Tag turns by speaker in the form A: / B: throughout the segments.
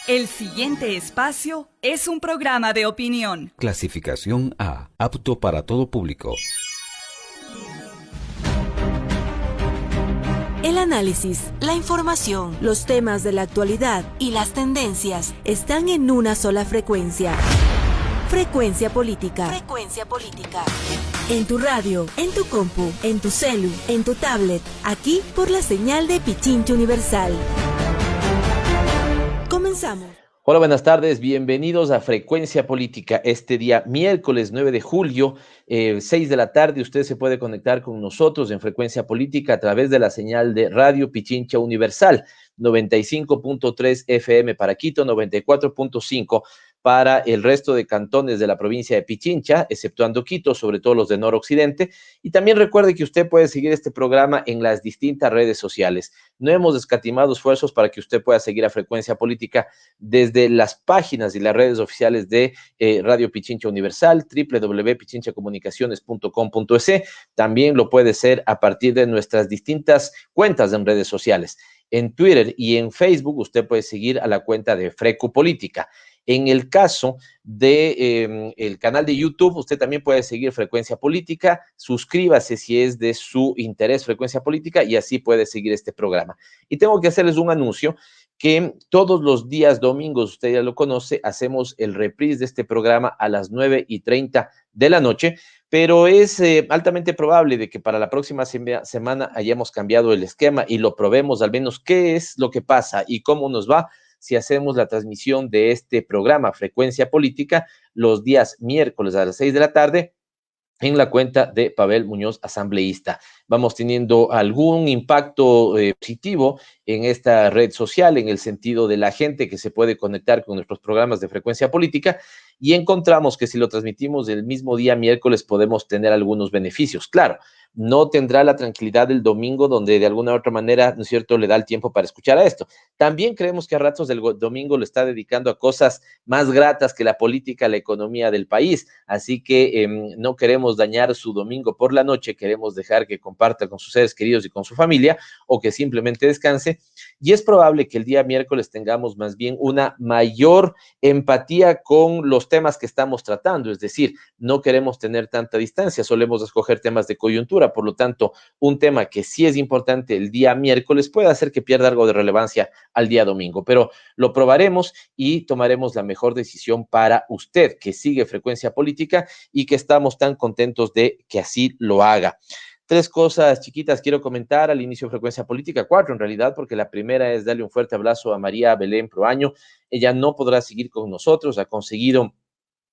A: El siguiente espacio es un programa de opinión.
B: Clasificación A, apto para todo público.
C: El análisis, la información, los temas de la actualidad y las tendencias están en una sola frecuencia. Frecuencia Política. Frecuencia Política. En tu radio, en tu compu, en tu celu, en tu tablet, aquí por la señal de Pichincha Universal. Comenzamos.
D: Hola, buenas tardes, bienvenidos a Frecuencia Política. Este día, miércoles 9 de julio, 6 de la tarde, usted se puede conectar con nosotros en Frecuencia Política a través de la señal de Radio Pichincha Universal, 95.3 FM para Quito, 94.5 para el resto de cantones de la provincia de Pichincha, exceptuando Quito, sobre todo los de noroccidente. Y también recuerde que usted puede seguir este programa en las distintas redes sociales. No hemos escatimado esfuerzos para que usted pueda seguir a Frecuencia Política desde las páginas y las redes oficiales de Radio Pichincha Universal, www.pichinchacomunicaciones.com.es. También lo puede hacer a partir de nuestras distintas cuentas en redes sociales. En Twitter y en Facebook usted puede seguir a la cuenta de Frecu Política. En el caso de el canal de YouTube, usted también puede seguir Frecuencia Política. Suscríbase si es de su interés Frecuencia Política y así puede seguir este programa. Y tengo que hacerles un anuncio que todos los días domingos, usted ya lo conoce, hacemos el reprise de este programa a las 9:30 de la noche, pero es altamente probable de que para la próxima semana hayamos cambiado el esquema y lo probemos al menos qué es lo que pasa y cómo nos va si hacemos la transmisión de este programa Frecuencia Política los días miércoles a las 6 de la tarde en la cuenta de Pavel Muñoz, asambleísta. Vamos teniendo algún impacto positivo en esta red social, en el sentido de la gente que se puede conectar con nuestros programas de Frecuencia Política, y encontramos que si lo transmitimos el mismo día miércoles podemos tener algunos beneficios. Claro, no tendrá la tranquilidad del domingo, donde de alguna u otra manera, ¿no es cierto?, le da el tiempo para escuchar a esto. También creemos que a ratos del domingo lo está dedicando a cosas más gratas que la política, la economía del país. Así que no queremos dañar su domingo por la noche, queremos dejar que comparta con sus seres queridos y con su familia, o que simplemente descanse. Y es probable que el día miércoles tengamos más bien una mayor empatía con los temas que estamos tratando, es decir, no queremos tener tanta distancia, solemos escoger temas de coyuntura. Por lo tanto, un tema que sí es importante el día miércoles puede hacer que pierda algo de relevancia al día domingo, pero lo probaremos y tomaremos la mejor decisión para usted que sigue Frecuencia Política y que estamos tan contentos de que así lo haga. 3 cosas chiquitas quiero comentar al inicio de Frecuencia Política, 4 en realidad, porque la primera es darle un fuerte abrazo a María Belén Proaño. Ella no podrá seguir con nosotros, ha conseguido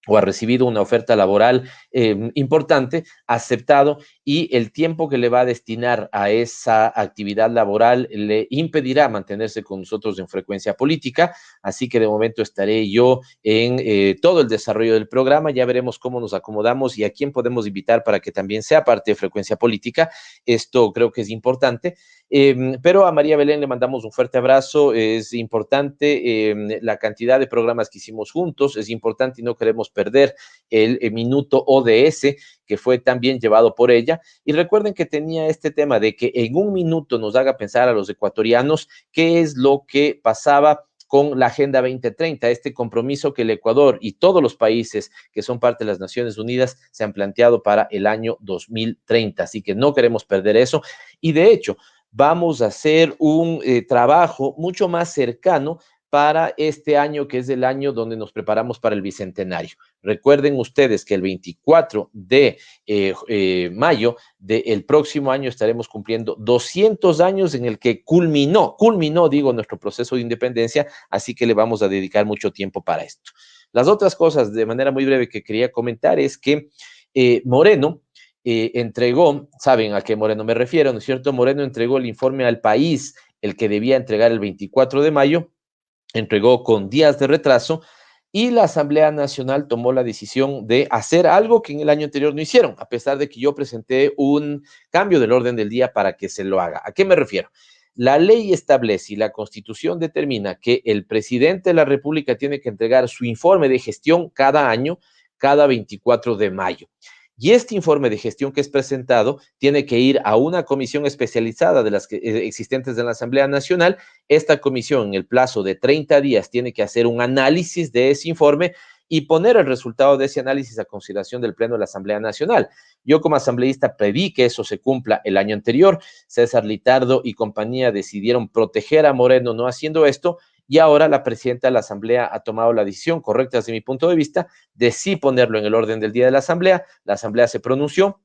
D: o ha recibido una oferta laboral importante, aceptado, y el tiempo que le va a destinar a esa actividad laboral le impedirá mantenerse con nosotros en Frecuencia Política, así que de momento estaré yo en todo el desarrollo del programa. Ya veremos cómo nos acomodamos y a quién podemos invitar para que también sea parte de Frecuencia Política. Esto creo que es importante. Pero a María Belén le mandamos un fuerte abrazo. Es importante la cantidad de programas que hicimos juntos, es importante y no queremos perder el minuto ODS que fue también llevado por ella. Y recuerden que tenía este tema de que en un minuto nos haga pensar a los ecuatorianos qué es lo que pasaba con la Agenda 2030, este compromiso que el Ecuador y todos los países que son parte de las Naciones Unidas se han planteado para el año 2030. Así que no queremos perder eso. Y de hecho, vamos a hacer un trabajo mucho más cercano para este año, que es el año donde nos preparamos para el Bicentenario. Recuerden ustedes que el 24 de mayo del próximo año estaremos cumpliendo 200 años en el que culminó, digo, nuestro proceso de independencia, así que le vamos a dedicar mucho tiempo para esto. Las otras cosas, de manera muy breve, que quería comentar es que Moreno entregó, saben a qué Moreno me refiero, ¿no es cierto? Moreno entregó el informe al país, el que debía entregar el 24 de mayo, entregó con días de retraso, y la Asamblea Nacional tomó la decisión de hacer algo que en el año anterior no hicieron, a pesar de que yo presenté un cambio del orden del día para que se lo haga. ¿A qué me refiero? La ley establece y la Constitución determina que el presidente de la República tiene que entregar su informe de gestión cada año, cada 24 de mayo. Y este informe de gestión que es presentado tiene que ir a una comisión especializada de las existentes en la Asamblea Nacional. Esta comisión, en el plazo de 30 días, tiene que hacer un análisis de ese informe y poner el resultado de ese análisis a consideración del Pleno de la Asamblea Nacional. Yo como asambleísta pedí que eso se cumpla el año anterior. César Litardo y compañía decidieron proteger a Moreno no haciendo esto, y ahora la presidenta de la Asamblea ha tomado la decisión correcta desde mi punto de vista de sí ponerlo en el orden del día de la Asamblea se pronunció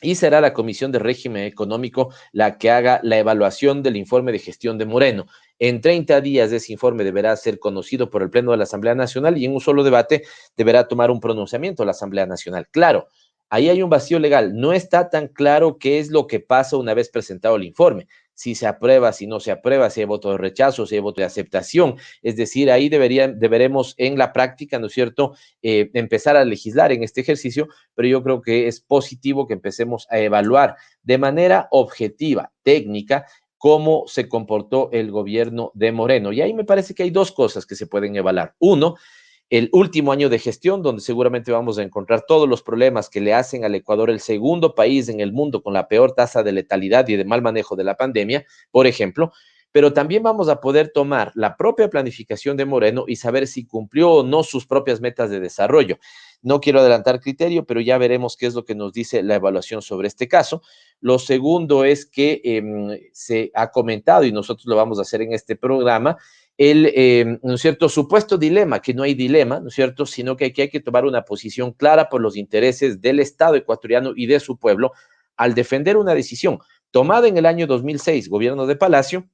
D: y será la Comisión de Régimen Económico la que haga la evaluación del informe de gestión de Moreno. En 30 días ese informe deberá ser conocido por el Pleno de la Asamblea Nacional y en un solo debate deberá tomar un pronunciamiento la Asamblea Nacional. Claro, ahí hay un vacío legal. No está tan claro qué es lo que pasa una vez presentado el informe. Si se aprueba, si no se aprueba, si hay voto de rechazo, si hay voto de aceptación. Es decir, ahí deberemos en la práctica, ¿no es cierto?, empezar a legislar en este ejercicio, pero yo creo que es positivo que empecemos a evaluar de manera objetiva, técnica, cómo se comportó el gobierno de Moreno. Y ahí me parece que hay dos cosas que se pueden evaluar. Uno, el último año de gestión, donde seguramente vamos a encontrar todos los problemas que le hacen al Ecuador el segundo país en el mundo con la peor tasa de letalidad y de mal manejo de la pandemia, por ejemplo, pero también vamos a poder tomar la propia planificación de Moreno y saber si cumplió o no sus propias metas de desarrollo. No quiero adelantar criterio, pero ya veremos qué es lo que nos dice la evaluación sobre este caso. Lo segundo es que se ha comentado, y nosotros lo vamos a hacer en este programa, ¿no es cierto?, supuesto dilema, que no hay dilema, ¿no es cierto?, sino que aquí hay que tomar una posición clara por los intereses del Estado ecuatoriano y de su pueblo al defender una decisión tomada en el año 2006, gobierno de Palacio,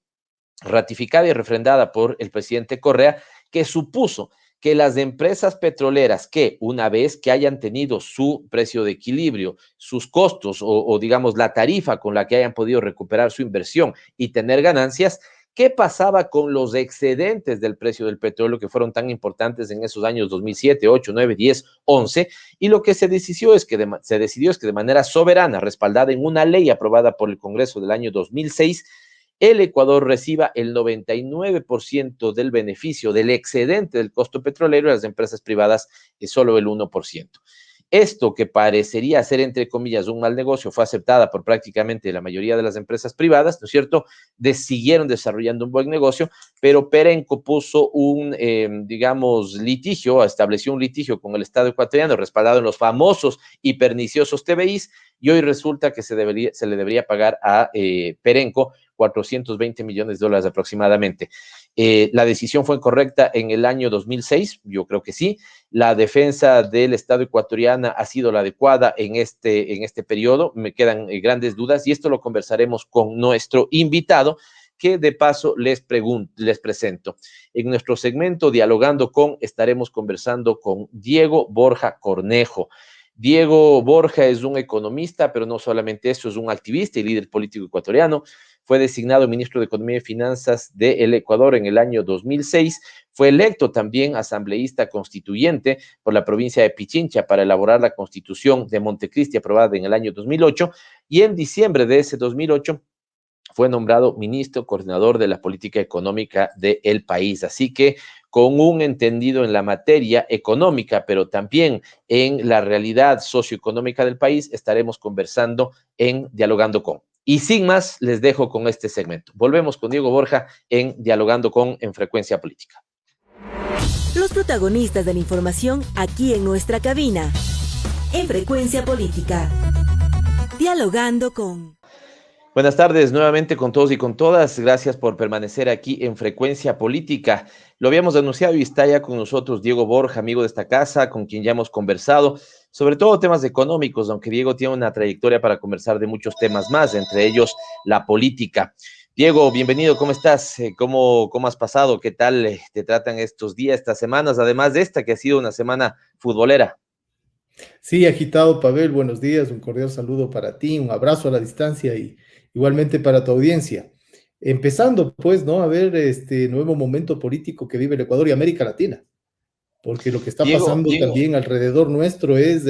D: ratificada y refrendada por el presidente Correa, que supuso que las empresas petroleras que una vez que hayan tenido su precio de equilibrio, sus costos o digamos la tarifa con la que hayan podido recuperar su inversión y tener ganancias, ¿qué pasaba con los excedentes del precio del petróleo que fueron tan importantes en esos años 2007, 8, 9, 10, 11? Y lo que se decidió es que de manera soberana, respaldada en una ley aprobada por el Congreso del año 2006, el Ecuador reciba el 99% del beneficio del excedente del costo petrolero y las empresas privadas solo el 1%. Esto, que parecería ser, entre comillas, un mal negocio, fue aceptada por prácticamente la mayoría de las empresas privadas, ¿no es cierto? Siguieron desarrollando un buen negocio, pero Perenco puso digamos, litigio, estableció un litigio con el Estado ecuatoriano, respaldado en los famosos y perniciosos TBIs, y hoy resulta que se le debería pagar a Perenco $420 millones aproximadamente. La decisión fue incorrecta en el año 2006, yo creo que sí. La defensa del Estado ecuatoriano ha sido la adecuada en este periodo. Me quedan grandes dudas y esto lo conversaremos con nuestro invitado, que de paso les presento. En nuestro segmento Dialogando con, estaremos conversando con Diego Borja Cornejo. Diego Borja es un economista, pero no solamente eso, es un activista y líder político ecuatoriano. Fue designado ministro de Economía y Finanzas del Ecuador en el año 2006. Fue electo también asambleísta constituyente por la provincia de Pichincha para elaborar la Constitución de Montecristi, aprobada en el año 2008. Y en diciembre de ese 2008 fue nombrado ministro coordinador de la política económica del país. Así que con un entendido en la materia económica, pero también en la realidad socioeconómica del país, estaremos conversando en Dialogando con. Y sin más, les dejo con este segmento. Volvemos con Diego Borja en Dialogando con en Frecuencia Política.
C: Los protagonistas de la información aquí en nuestra cabina. En Frecuencia Política. Dialogando con.
D: Buenas tardes nuevamente con todos y con todas. Gracias por permanecer aquí en Frecuencia Política. Lo habíamos anunciado y está ya con nosotros Diego Borja, amigo de esta casa, con quien ya hemos conversado, sobre todo temas económicos, aunque Diego tiene una trayectoria para conversar de muchos temas más, entre ellos la política. Diego, bienvenido, ¿cómo estás? ¿Cómo has pasado? ¿Qué tal te tratan estos días, estas semanas, además de esta que ha sido una semana futbolera?
E: Sí, agitado, Pavel, buenos días, un cordial saludo para ti, un abrazo a la distancia y igualmente para tu audiencia. Empezando, pues, ¿no? A ver este nuevo momento político que vive el Ecuador y América Latina, porque lo que está pasando también alrededor nuestro es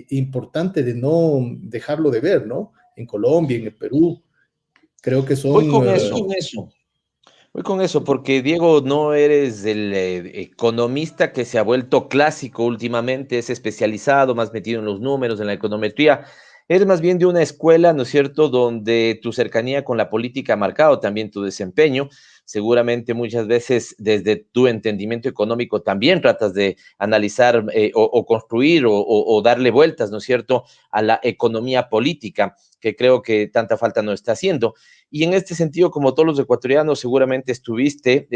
E: importante de no dejarlo de ver, ¿no? En Colombia, en el Perú, creo que son...
D: Voy con eso. Voy con eso, porque Diego, no eres el economista que se ha vuelto clásico últimamente, es especializado, más metido en los números, en la econometría. Eres más bien de una escuela, ¿no es cierto?, donde tu cercanía con la política ha marcado también tu desempeño. Seguramente muchas veces desde tu entendimiento económico también tratas de analizar o construir o darle vueltas, ¿no es cierto?, a la economía política, que creo que tanta falta no está haciendo. Y en este sentido, como todos los ecuatorianos, seguramente estuviste,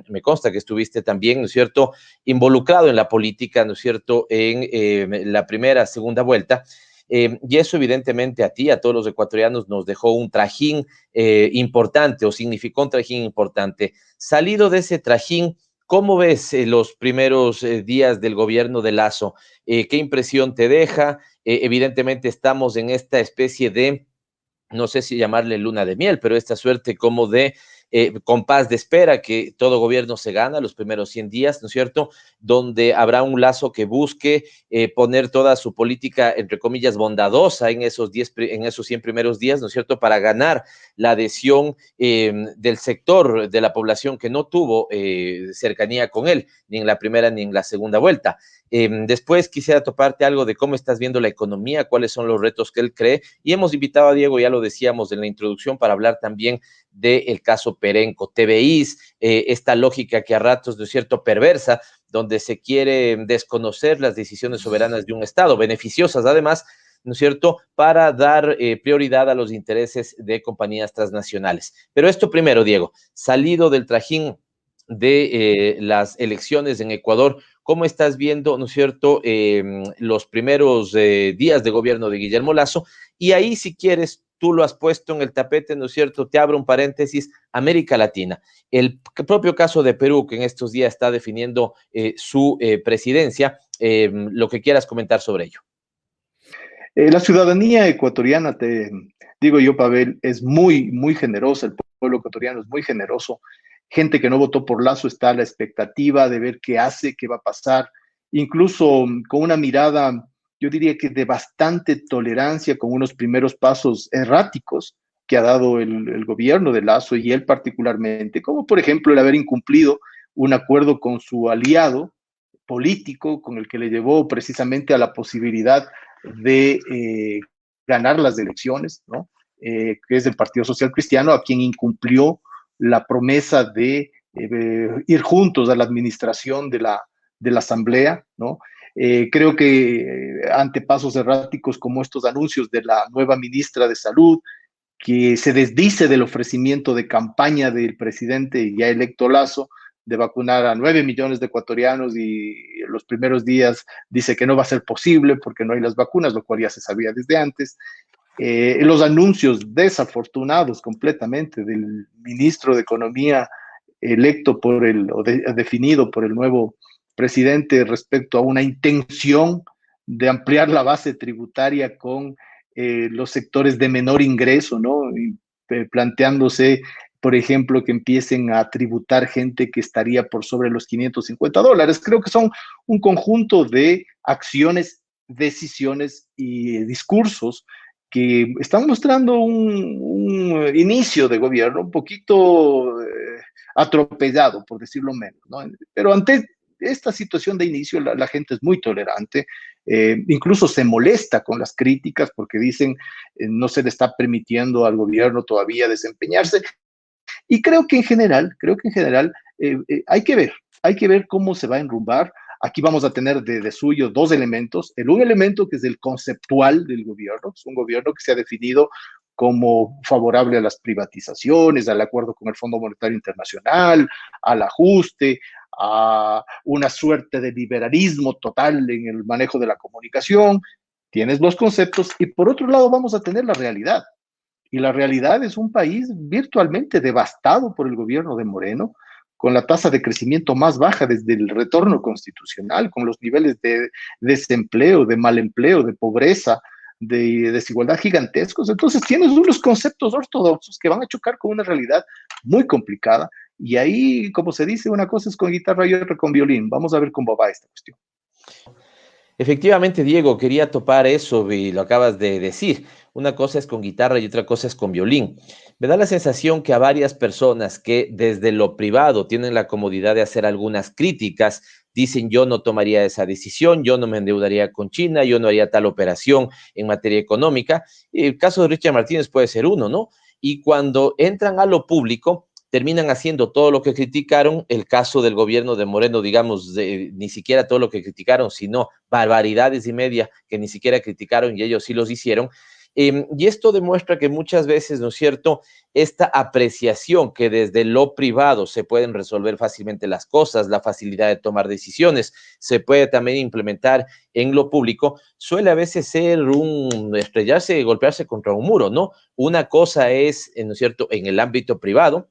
D: me consta que estuviste también, ¿no es cierto?, involucrado en la política, ¿no es cierto?, en la primera, segunda vuelta. Y eso evidentemente a ti, a todos los ecuatorianos, nos dejó un trajín importante o significó un trajín importante. Salido de ese trajín, ¿cómo ves los primeros días del gobierno de Lazo? ¿Qué impresión te deja? Evidentemente estamos en esta especie de, no sé si llamarle luna de miel, pero esta suerte como de compás de espera que todo gobierno se gana los primeros 100 días, ¿no es cierto?, donde habrá un Lazo que busque poner toda su política, entre comillas, bondadosa en esos 100 primeros días, ¿no es cierto?, para ganar la adhesión del sector de la población que no tuvo cercanía con él, ni en la primera ni en la segunda vuelta. Después quisiera toparte algo de cómo estás viendo la economía, cuáles son los retos que él cree, y hemos invitado a Diego, ya lo decíamos en la introducción, para hablar también del caso Perenco. ¿Te veís esta lógica que a ratos, ¿no es cierto?, perversa, donde se quiere desconocer las decisiones soberanas de un Estado, beneficiosas además, ¿no es cierto?, para dar prioridad a los intereses de compañías transnacionales? Pero esto primero, Diego, salido del trajín de las elecciones en Ecuador, ¿cómo estás viendo, no es cierto?, los primeros días de gobierno de Guillermo Lazo? Y ahí, si quieres, tú lo has puesto en el tapete, ¿no es cierto?, te abro un paréntesis, América Latina. El propio caso de Perú, que en estos días está definiendo su presidencia, lo que quieras comentar sobre ello.
F: La ciudadanía ecuatoriana, te digo yo, Pavel, es muy, muy generosa. El pueblo ecuatoriano es muy generoso. Gente que no votó por Lazo está a la expectativa de ver qué hace, qué va a pasar, incluso con una mirada, yo diría que de bastante tolerancia, con unos primeros pasos erráticos que ha dado el gobierno de Lazo y él particularmente, como por ejemplo el haber incumplido un acuerdo con su aliado político, con el que le llevó precisamente a la posibilidad de ganar las elecciones, ¿no? Que es el Partido Social Cristiano, a quien incumplió la promesa de ir juntos a la administración de la Asamblea, ¿no? Creo que ante pasos erráticos como estos anuncios de la nueva ministra de Salud, que se desdice del ofrecimiento de campaña del presidente ya electo Lazo de vacunar a 9 millones de ecuatorianos, y en los primeros días dice que no va a ser posible porque no hay las vacunas, lo cual ya se sabía desde antes. Los anuncios desafortunados completamente del ministro de Economía electo por definido por el nuevo presidente respecto a una intención de ampliar la base tributaria con los sectores de menor ingreso, ¿no? Y, planteándose, por ejemplo, que empiecen a tributar gente que estaría por sobre los $550. Creo que son un conjunto de acciones, decisiones y discursos que están mostrando un inicio de gobierno un poquito atropellado, por decirlo menos, ¿no? Pero ante esta situación de inicio, la gente es muy tolerante, incluso se molesta con las críticas porque dicen no se le está permitiendo al gobierno todavía desempeñarse. Y creo que en general hay que ver cómo se va a enrumbar. Aquí vamos a tener de suyo dos elementos. Un elemento que es el conceptual del gobierno, es un gobierno que se ha definido como favorable a las privatizaciones, al acuerdo con el Fondo Monetario Internacional, al ajuste, a una suerte de liberalismo total en el manejo de la comunicación. Tienes los conceptos y por otro lado vamos a tener la realidad. Y la realidad es un país virtualmente devastado por el gobierno de Moreno, con la tasa de crecimiento más baja desde el retorno constitucional, con los niveles de desempleo, de mal empleo, de pobreza, de desigualdad gigantescos. Entonces tienes unos conceptos ortodoxos que van a chocar con una realidad muy complicada. Y ahí, como se dice, una cosa es con guitarra y otra con violín. Vamos a ver cómo va esta cuestión.
D: Efectivamente, Diego, quería topar eso y lo acabas de decir. una cosa es con guitarra y otra cosa es con violín. Me da la sensación que a varias personas que desde lo privado tienen la comodidad de hacer algunas críticas, dicen yo no tomaría esa decisión, yo no me endeudaría con China, yo no haría tal operación en materia económica. El caso de Richard Martínez puede ser uno, ¿no? Y cuando entran a lo público, terminan haciendo todo lo que criticaron. El caso del gobierno de Moreno, digamos, ni siquiera todo lo que criticaron, sino barbaridades y media que ni siquiera criticaron y ellos sí los hicieron. Y esto demuestra que muchas veces, ¿no es cierto?, esta apreciación que desde lo privado se pueden resolver fácilmente las cosas, la facilidad de tomar decisiones, se puede también implementar en lo público, suele a veces ser un estrellarse, golpearse contra un muro, ¿no? Una cosa es, ¿no es cierto?, en el ámbito privado,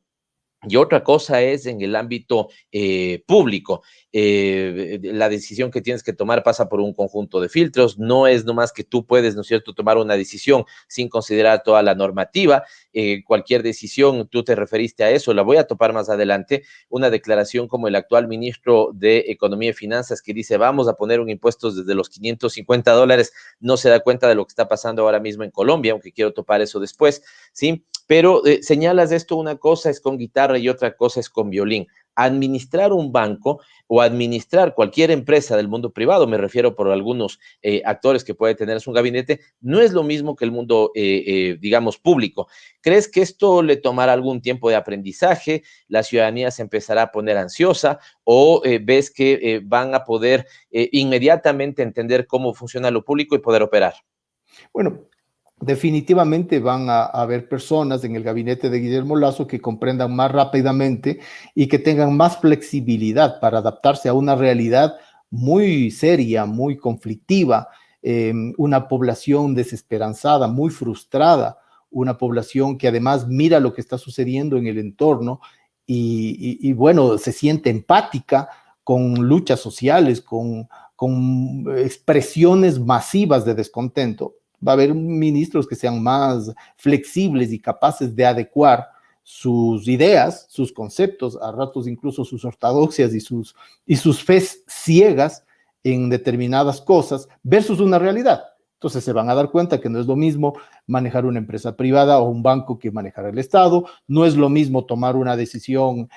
D: y otra cosa es en el ámbito público. La decisión que tienes que tomar pasa por un conjunto de filtros. No es nomás que tú puedes, ¿no es cierto?, tomar una decisión sin considerar toda la normativa. Cualquier decisión, tú te referiste a eso, la voy a topar más adelante. Una declaración como el actual ministro de Economía y Finanzas que dice vamos a poner un impuesto desde los $550, no se da cuenta de lo que está pasando ahora mismo en Colombia, aunque quiero topar eso después, ¿sí? Pero señalas esto, una cosa es con guitarra y otra cosa es con violín. Administrar un banco o administrar cualquier empresa del mundo privado, me refiero por algunos actores que puede tener su gabinete, no es lo mismo que el mundo, digamos, público. ¿Crees que esto le tomará algún tiempo de aprendizaje? ¿La ciudadanía se empezará a poner ansiosa? ¿O ves que van a poder inmediatamente entender cómo funciona lo público y poder operar?
F: Bueno, definitivamente van a haber personas en el gabinete de Guillermo Lasso que comprendan más rápidamente y que tengan más flexibilidad para adaptarse a una realidad muy seria, muy conflictiva, una población desesperanzada, muy frustrada, una población que además mira lo que está sucediendo en el entorno y bueno, se siente empática con luchas sociales, con expresiones masivas de descontento. Va a haber ministros que sean más flexibles y capaces de adecuar sus ideas, sus conceptos, a ratos incluso sus ortodoxias y sus fes ciegas en determinadas cosas versus una realidad. Entonces se van a dar cuenta que no es lo mismo manejar una empresa privada o un banco que manejar el Estado, no es lo mismo tomar una decisión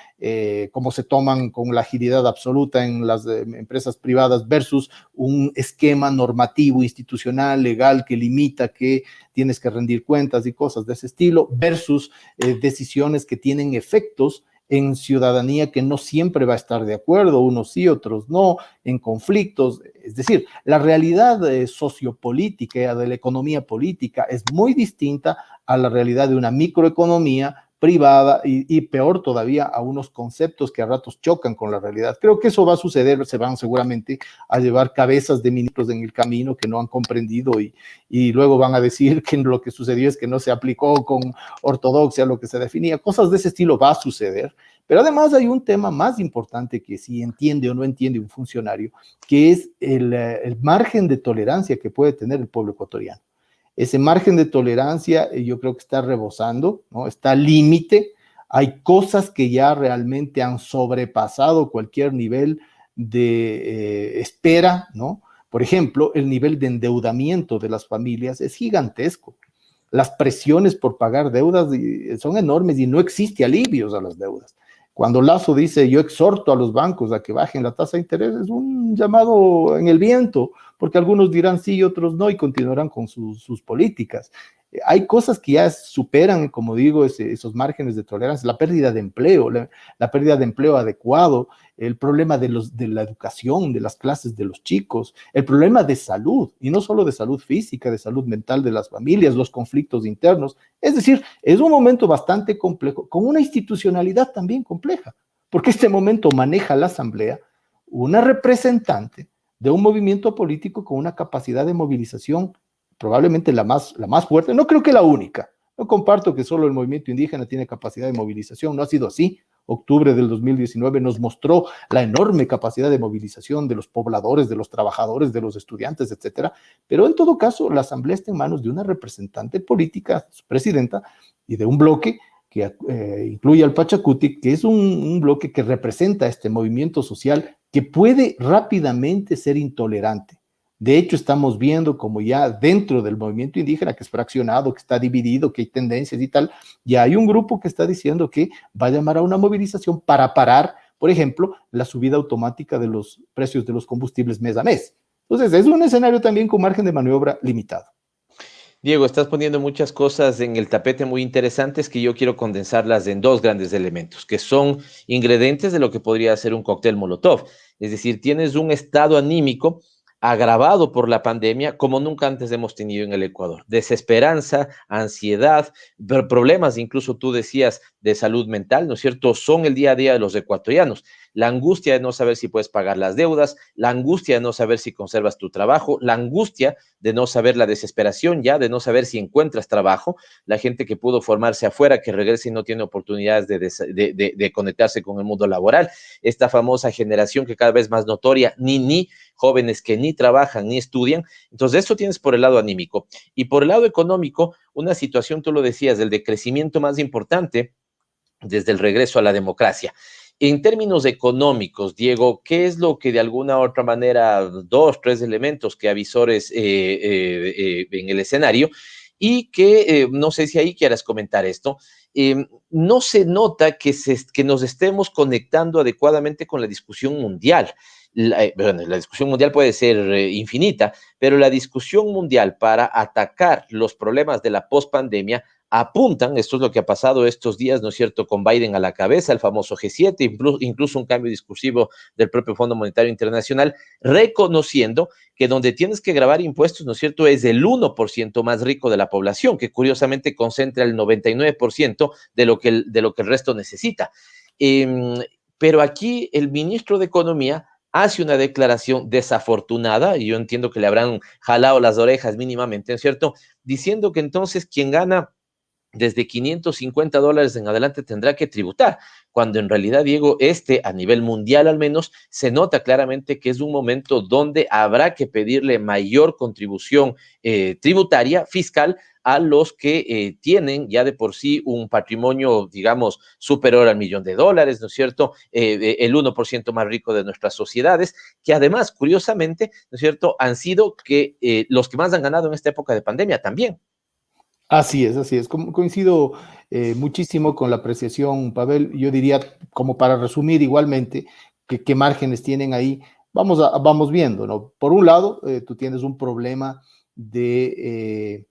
F: como se toman con la agilidad absoluta en las empresas privadas versus un esquema normativo, institucional, legal que limita que tienes que rendir cuentas y cosas de ese estilo versus decisiones que tienen efectos en ciudadanía que no siempre va a estar de acuerdo, unos sí, otros no, en conflictos. Es decir, la realidad sociopolítica de la economía política es muy distinta a la realidad de una microeconomía privada y peor todavía a unos conceptos que a ratos chocan con la realidad. Creo que eso va a suceder, se van seguramente a llevar cabezas de ministros en el camino que no han comprendido y luego van a decir que lo que sucedió es que no se aplicó con ortodoxia lo que se definía. Cosas de ese estilo va a suceder, pero además hay un tema más importante que si entiende o no entiende un funcionario, que es el margen de tolerancia que puede tener el pueblo ecuatoriano. Ese margen de tolerancia yo creo que está rebosando, ¿no? Está al límite. Hay cosas que ya realmente han sobrepasado cualquier nivel de espera, ¿no? Por ejemplo, el nivel de endeudamiento de las familias es gigantesco. Las presiones por pagar deudas son enormes y no existe alivios a las deudas. Cuando Lasso dice yo exhorto a los bancos a que bajen la tasa de interés, es un llamado en el viento, porque algunos dirán sí y otros no y continuarán con sus políticas. Hay cosas que ya superan, como digo, esos márgenes de tolerancia, la pérdida de empleo, la pérdida de empleo adecuado, el problema de la educación, de las clases de los chicos, el problema de salud, y no solo de salud física, de salud mental de las familias, los conflictos internos. Es decir, es un momento bastante complejo, con una institucionalidad también compleja, porque este momento maneja la Asamblea una representante de un movimiento político con una capacidad de movilización probablemente la más fuerte, no creo que la única. No comparto que solo el movimiento indígena tiene capacidad de movilización, no ha sido así. Octubre del 2019 nos mostró la enorme capacidad de movilización de los pobladores, de los trabajadores, de los estudiantes, etcétera. Pero en todo caso, la Asamblea está en manos de una representante política, su presidenta, y de un bloque que incluye al Pachacuti, que es un bloque que representa este movimiento social que puede rápidamente ser intolerante.
E: De hecho, estamos viendo como ya dentro del movimiento indígena, que es fraccionado, que está dividido, que hay tendencias y tal, ya hay un grupo que está diciendo que va a llamar a una movilización para parar, por ejemplo, la subida automática de los precios de los combustibles mes a mes. Entonces, es un escenario también con margen de maniobra limitado.
D: Diego, estás poniendo muchas cosas en el tapete muy interesantes que yo quiero condensarlas en dos grandes elementos, que son ingredientes de lo que podría ser un cóctel Molotov. Es decir, tienes un estado anímico agravado por la pandemia como nunca antes hemos tenido en el Ecuador. Desesperanza, ansiedad, problemas, incluso tú decías, de salud mental, ¿no es cierto? Son el día a día de los ecuatorianos. La angustia de no saber si puedes pagar las deudas, la angustia de no saber si conservas tu trabajo, la angustia de no saber, la desesperación ya de no saber si encuentras trabajo, la gente que pudo formarse afuera, que regresa y no tiene oportunidades de conectarse con el mundo laboral, esta famosa generación que cada vez más notoria, jóvenes que ni trabajan ni estudian. Entonces, eso tienes por el lado anímico. Y por el lado económico, una situación, tú lo decías, del decrecimiento más importante desde el regreso a la democracia. En términos económicos, Diego, ¿qué es lo que de alguna u otra manera, dos, tres elementos que avisores en el escenario? Y que no sé si ahí quieras comentar esto. No se nota que nos estemos conectando adecuadamente con la discusión mundial. La discusión mundial puede ser infinita, pero la discusión mundial para atacar los problemas de la pospandemia apuntan, esto es lo que ha pasado estos días, ¿no es cierto?, con Biden a la cabeza, el famoso G7, incluso un cambio discursivo del propio Fondo Monetario Internacional, reconociendo que donde tienes que grabar impuestos, ¿no es cierto?, es el 1% más rico de la población, que curiosamente concentra el 99% de lo que el resto necesita. Pero aquí el ministro de Economía hace una declaración desafortunada, y yo entiendo que le habrán jalado las orejas mínimamente, ¿no es cierto?, diciendo que entonces quien gana desde $550 en adelante tendrá que tributar, cuando en realidad, Diego, a nivel mundial al menos, se nota claramente que es un momento donde habrá que pedirle mayor contribución tributaria, fiscal, a los que tienen ya de por sí un patrimonio, digamos, superior al $1.000.000, ¿no es cierto? El 1% más rico de nuestras sociedades, que además, curiosamente, ¿no es cierto?, han sido los que más han ganado en esta época de pandemia también.
E: Así es, así es. Coincido muchísimo con la apreciación, Pavel. Yo diría, como para resumir igualmente, qué márgenes tienen ahí. Vamos viendo, ¿no? Por un lado, tú tienes un problema de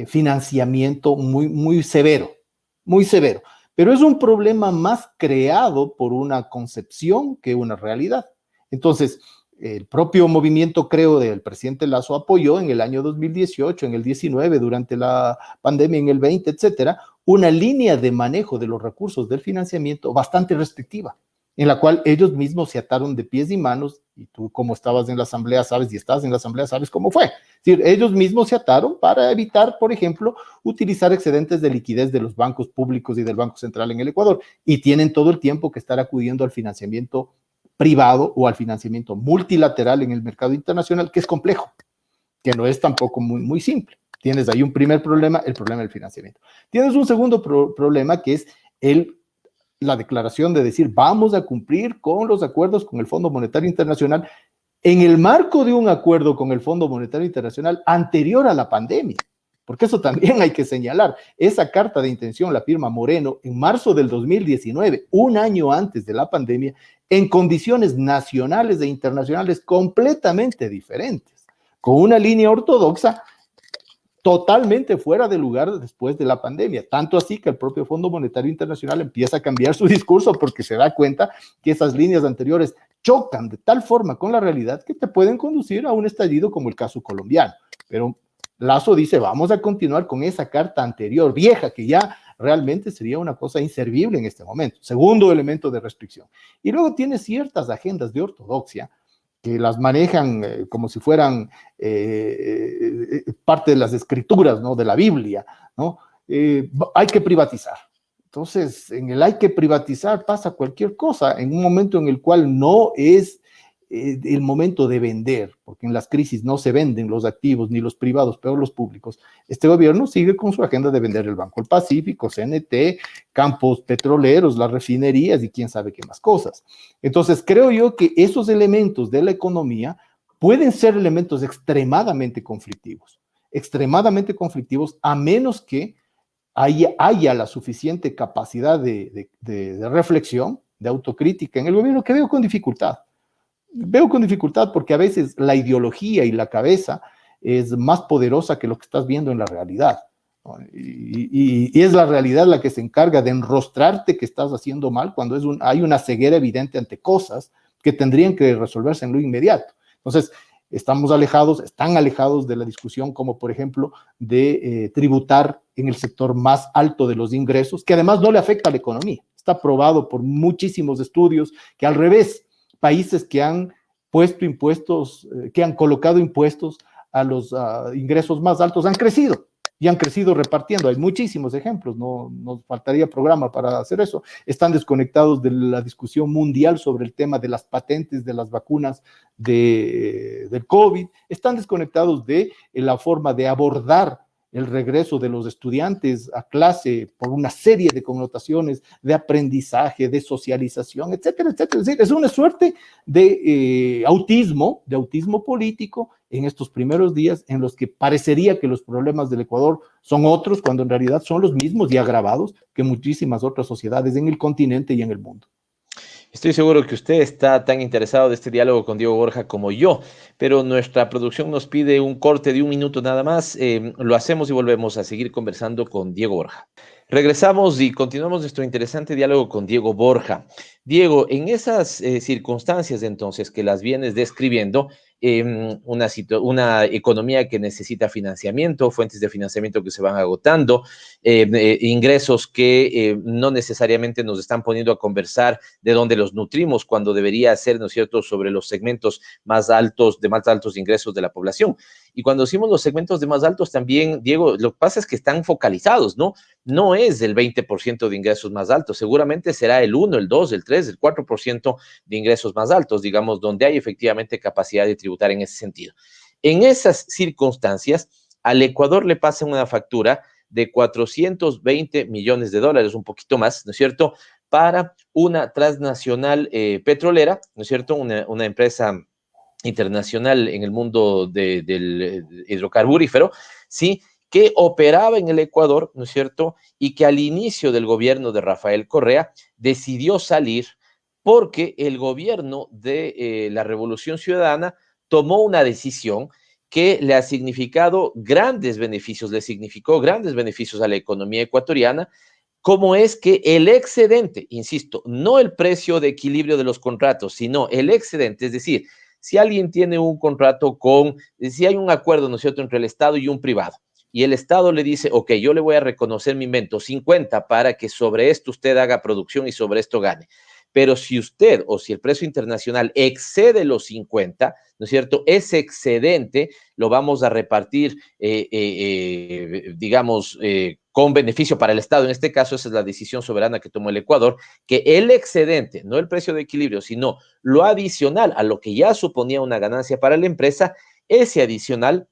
E: financiamiento muy severo, pero es un problema más creado por una concepción que una realidad. Entonces, el propio movimiento, creo, del presidente Lasso apoyó en el año 2018, en el 19, durante la pandemia, en el 20, etcétera, una línea de manejo de los recursos del financiamiento bastante restrictiva, en la cual ellos mismos se ataron de pies y manos, y tú, como estabas en la asamblea, sabes, y estás en la asamblea, sabes cómo fue. Es decir, ellos mismos se ataron para evitar, por ejemplo, utilizar excedentes de liquidez de los bancos públicos y del Banco Central en el Ecuador, y tienen todo el tiempo que estar acudiendo al financiamiento privado o al financiamiento multilateral en el mercado internacional, que es complejo, que no es tampoco muy simple. Tienes ahí un primer problema, el problema del financiamiento. Tienes un segundo problema, que es la declaración de decir, vamos a cumplir con los acuerdos con el Fondo Monetario Internacional en el marco de un acuerdo con el Fondo Monetario Internacional anterior a la pandemia. Porque eso también hay que señalar. Esa carta de intención la firma Moreno en marzo del 2019, un año antes de la pandemia, en condiciones nacionales e internacionales completamente diferentes, con una línea ortodoxa totalmente fuera de lugar después de la pandemia. Tanto así que el propio Fondo Monetario Internacional empieza a cambiar su discurso porque se da cuenta que esas líneas anteriores chocan de tal forma con la realidad que te pueden conducir a un estallido como el caso colombiano. Pero Lasso dice, vamos a continuar con esa carta anterior, vieja, que ya realmente sería una cosa inservible en este momento. Segundo elemento de restricción. Y luego tiene ciertas agendas de ortodoxia que las manejan como si fueran parte de las escrituras, ¿no?, de la Biblia, ¿no? Hay que privatizar. Entonces, en el hay que privatizar pasa cualquier cosa, en un momento en el cual no es el momento de vender, porque en las crisis no se venden los activos, ni los privados, pero los públicos. Este gobierno sigue con su agenda de vender el Banco del Pacífico, CNT, campos petroleros, las refinerías y quién sabe qué más cosas. Entonces, creo yo que esos elementos de la economía pueden ser elementos extremadamente conflictivos, a menos que haya la suficiente capacidad de reflexión, de autocrítica en el gobierno, que veo con dificultad. Veo con dificultad porque a veces la ideología y la cabeza es más poderosa que lo que estás viendo en la realidad, ¿no? Y es la realidad la que se encarga de enrostrarte que estás haciendo mal cuando hay una ceguera evidente ante cosas que tendrían que resolverse en lo inmediato. Entonces, están alejados de la discusión, como por ejemplo de tributar en el sector más alto de los ingresos, que además no le afecta a la economía. Está probado por muchísimos estudios que al revés, países que han puesto impuestos, que han colocado impuestos a los ingresos más altos, han crecido y han crecido repartiendo. Hay muchísimos ejemplos, no nos faltaría programa para hacer eso. Están desconectados de la discusión mundial sobre el tema de las patentes de las vacunas del COVID, están desconectados de la forma de abordar el regreso de los estudiantes a clase por una serie de connotaciones de aprendizaje, de socialización, etcétera, etcétera. Es decir, es una suerte de autismo político en estos primeros días en los que parecería que los problemas del Ecuador son otros, cuando en realidad son los mismos y agravados que muchísimas otras sociedades en el continente y en el mundo.
D: Estoy seguro que usted está tan interesado de este diálogo con Diego Borja como yo, pero nuestra producción nos pide un corte de 1 minuto nada más. Lo hacemos y volvemos a seguir conversando con Diego Borja. Regresamos y continuamos nuestro interesante diálogo con Diego Borja. Diego, en esas circunstancias entonces que las vienes describiendo, una economía que necesita financiamiento, fuentes de financiamiento que se van agotando, ingresos que no necesariamente nos están poniendo a conversar de dónde los nutrimos cuando debería ser, ¿no es cierto?, sobre los segmentos más altos ingresos de la población. Y cuando decimos los segmentos de más altos también, Diego, lo que pasa es que están focalizados, ¿no? No es el 20% de ingresos más altos, seguramente será el 1, el 2, el 3, el 4% de ingresos más altos, digamos, donde hay efectivamente capacidad de tributar en ese sentido. En esas circunstancias, al Ecuador le pasa una factura de 420 millones de dólares, un poquito más, ¿no es cierto?, para una transnacional petrolera, ¿no es cierto?, una empresa internacional en el mundo del hidrocarburífero, ¿sí?, que operaba en el Ecuador, ¿no es cierto?, y que al inicio del gobierno de Rafael Correa decidió salir porque el gobierno de la Revolución Ciudadana tomó una decisión que le significó grandes beneficios a la economía ecuatoriana, como es que el excedente, insisto, no el precio de equilibrio de los contratos, sino el excedente, es decir, si alguien tiene un contrato si hay un acuerdo, ¿no es cierto?, entre el Estado y un privado, y el Estado le dice, ok, yo le voy a reconocer mi invento 50 para que sobre esto usted haga producción y sobre esto gane. Pero si usted o si el precio internacional excede los 50, ¿no es cierto?, ese excedente lo vamos a repartir, con beneficio para el Estado. En este caso, esa es la decisión soberana que tomó el Ecuador, que el excedente, no el precio de equilibrio, sino lo adicional a lo que ya suponía una ganancia para la empresa, ese adicional,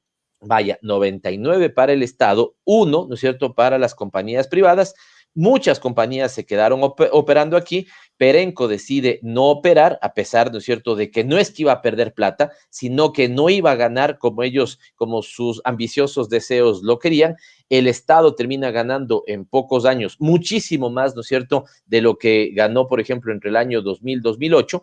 D: 99 para el Estado, 1, ¿no es cierto?, para las compañías privadas. Muchas compañías se quedaron operando aquí. Perenco decide no operar, a pesar, ¿no es cierto?, de que no es que iba a perder plata, sino que no iba a ganar como sus ambiciosos deseos lo querían. El Estado termina ganando en pocos años muchísimo más, ¿no es cierto?, de lo que ganó, por ejemplo, entre el año 2000-2008,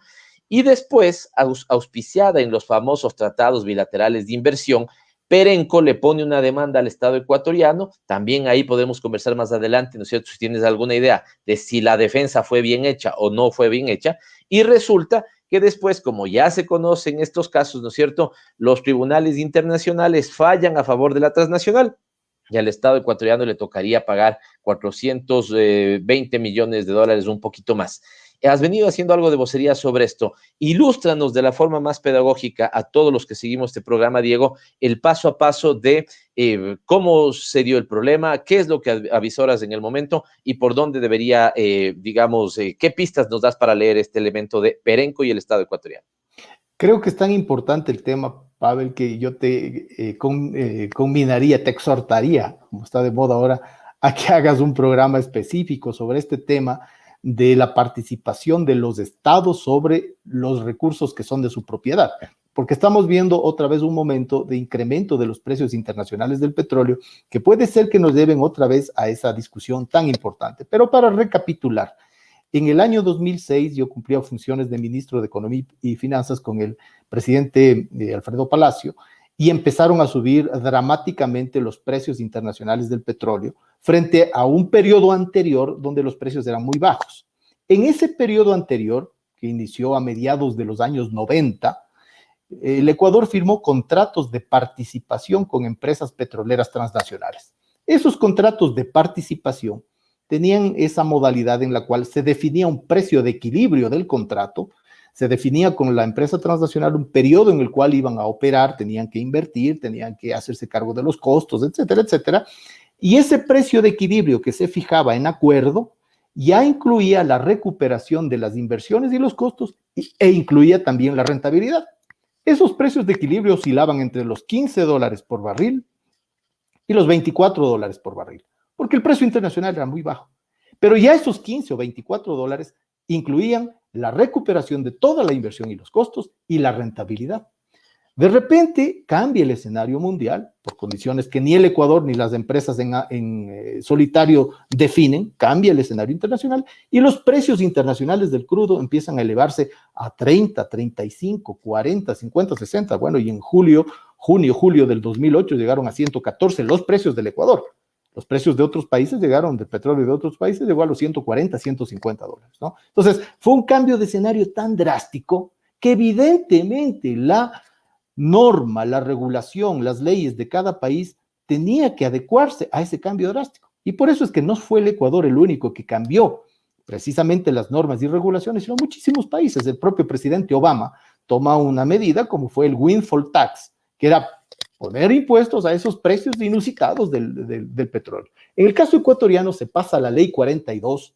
D: y después, auspiciada en los famosos tratados bilaterales de inversión, Perenco le pone una demanda al Estado ecuatoriano. También ahí podemos conversar más adelante, ¿no es cierto?, si tienes alguna idea de si la defensa fue bien hecha o no fue bien hecha. Y resulta que después, como ya se conocen estos casos, ¿no es cierto?, los tribunales internacionales fallan a favor de la transnacional y al Estado ecuatoriano le tocaría pagar 420 millones de dólares, un poquito más. Has venido haciendo algo de vocería sobre esto. Ilústranos de la forma más pedagógica a todos los que seguimos este programa, Diego, el paso a paso de cómo se dio el problema, qué es lo que avisoras en el momento y por dónde debería, qué pistas nos das para leer este elemento de Perenco y el Estado ecuatoriano.
E: Creo que es tan importante el tema, Pavel, que yo te combinaría, te exhortaría, como está de moda ahora, a que hagas un programa específico sobre este tema de la participación de los estados sobre los recursos que son de su propiedad. porque estamos viendo otra vez un momento de incremento de los precios internacionales del petróleo que puede ser que nos lleven otra vez a esa discusión tan importante. Pero para recapitular, en el año 2006 yo cumplía funciones de ministro de Economía y Finanzas con el presidente Alfredo Palacio y empezaron a subir dramáticamente los precios internacionales del petróleo frente a un periodo anterior donde los precios eran muy bajos. En ese periodo anterior, que inició a mediados de los años 90, el Ecuador firmó contratos de participación con empresas petroleras transnacionales. Esos contratos de participación tenían esa modalidad en la cual se definía un precio de equilibrio del contrato, se definía con la empresa transnacional un periodo en el cual iban a operar, tenían que invertir, tenían que hacerse cargo de los costos, etcétera, etcétera. Y ese precio de equilibrio que se fijaba en acuerdo ya incluía la recuperación de las inversiones y los costos e incluía también la rentabilidad. Esos precios de equilibrio oscilaban entre los $15 por barril y los $24 por barril, porque el precio internacional era muy bajo. Pero ya esos 15 o $24 incluían la recuperación de toda la inversión y los costos y la rentabilidad. De repente cambia el escenario mundial por condiciones que ni el Ecuador ni las empresas en solitario definen, cambia el escenario internacional y los precios internacionales del crudo empiezan a elevarse a 30, 35, 40, 50, 60. Bueno, y en junio, julio del 2008 llegaron a 114 los precios del Ecuador. Los precios de otros países llegaron, del petróleo de otros países llegó a los 140, $150, ¿no? Entonces, fue un cambio de escenario tan drástico que evidentemente la norma, la regulación, las leyes de cada país tenía que adecuarse a ese cambio drástico. Y por eso es que no fue el Ecuador el único que cambió precisamente las normas y regulaciones, sino muchísimos países. El propio presidente Obama toma una medida como fue el windfall tax, que era poner impuestos a esos precios inusitados del petróleo. En el caso ecuatoriano se pasa la ley 42,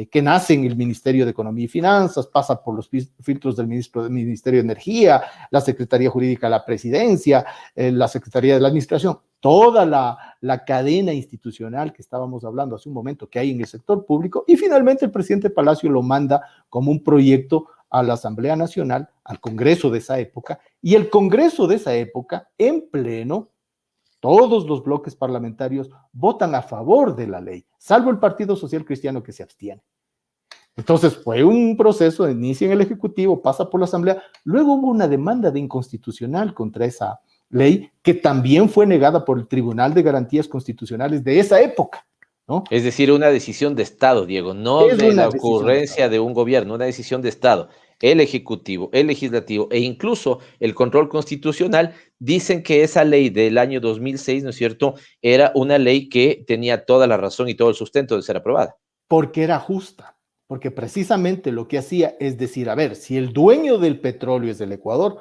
E: que nace en el Ministerio de Economía y Finanzas, pasa por los filtros del Ministerio de Energía, la Secretaría Jurídica de la Presidencia, la Secretaría de la Administración, toda la cadena institucional que estábamos hablando hace un momento que hay en el sector público, y finalmente el presidente Palacio lo manda como un proyecto a la Asamblea Nacional, al Congreso de esa época, y el Congreso de esa época, en pleno, todos los bloques parlamentarios votan a favor de la ley, salvo el Partido Social Cristiano que se abstiene. Entonces fue un proceso, inicia en el Ejecutivo, pasa por la Asamblea, luego hubo una demanda de inconstitucional contra esa ley que también fue negada por el Tribunal de Garantías Constitucionales de esa época, ¿no?
D: Es decir, una decisión de Estado, Diego, no de la ocurrencia de un gobierno, una decisión de Estado. El Ejecutivo, el Legislativo e incluso el control constitucional dicen que esa ley del año 2006, ¿no es cierto?, era una ley que tenía toda la razón y todo el sustento de ser aprobada.
E: Porque era justa, porque precisamente lo que hacía es decir, a ver, si el dueño del petróleo es el Ecuador,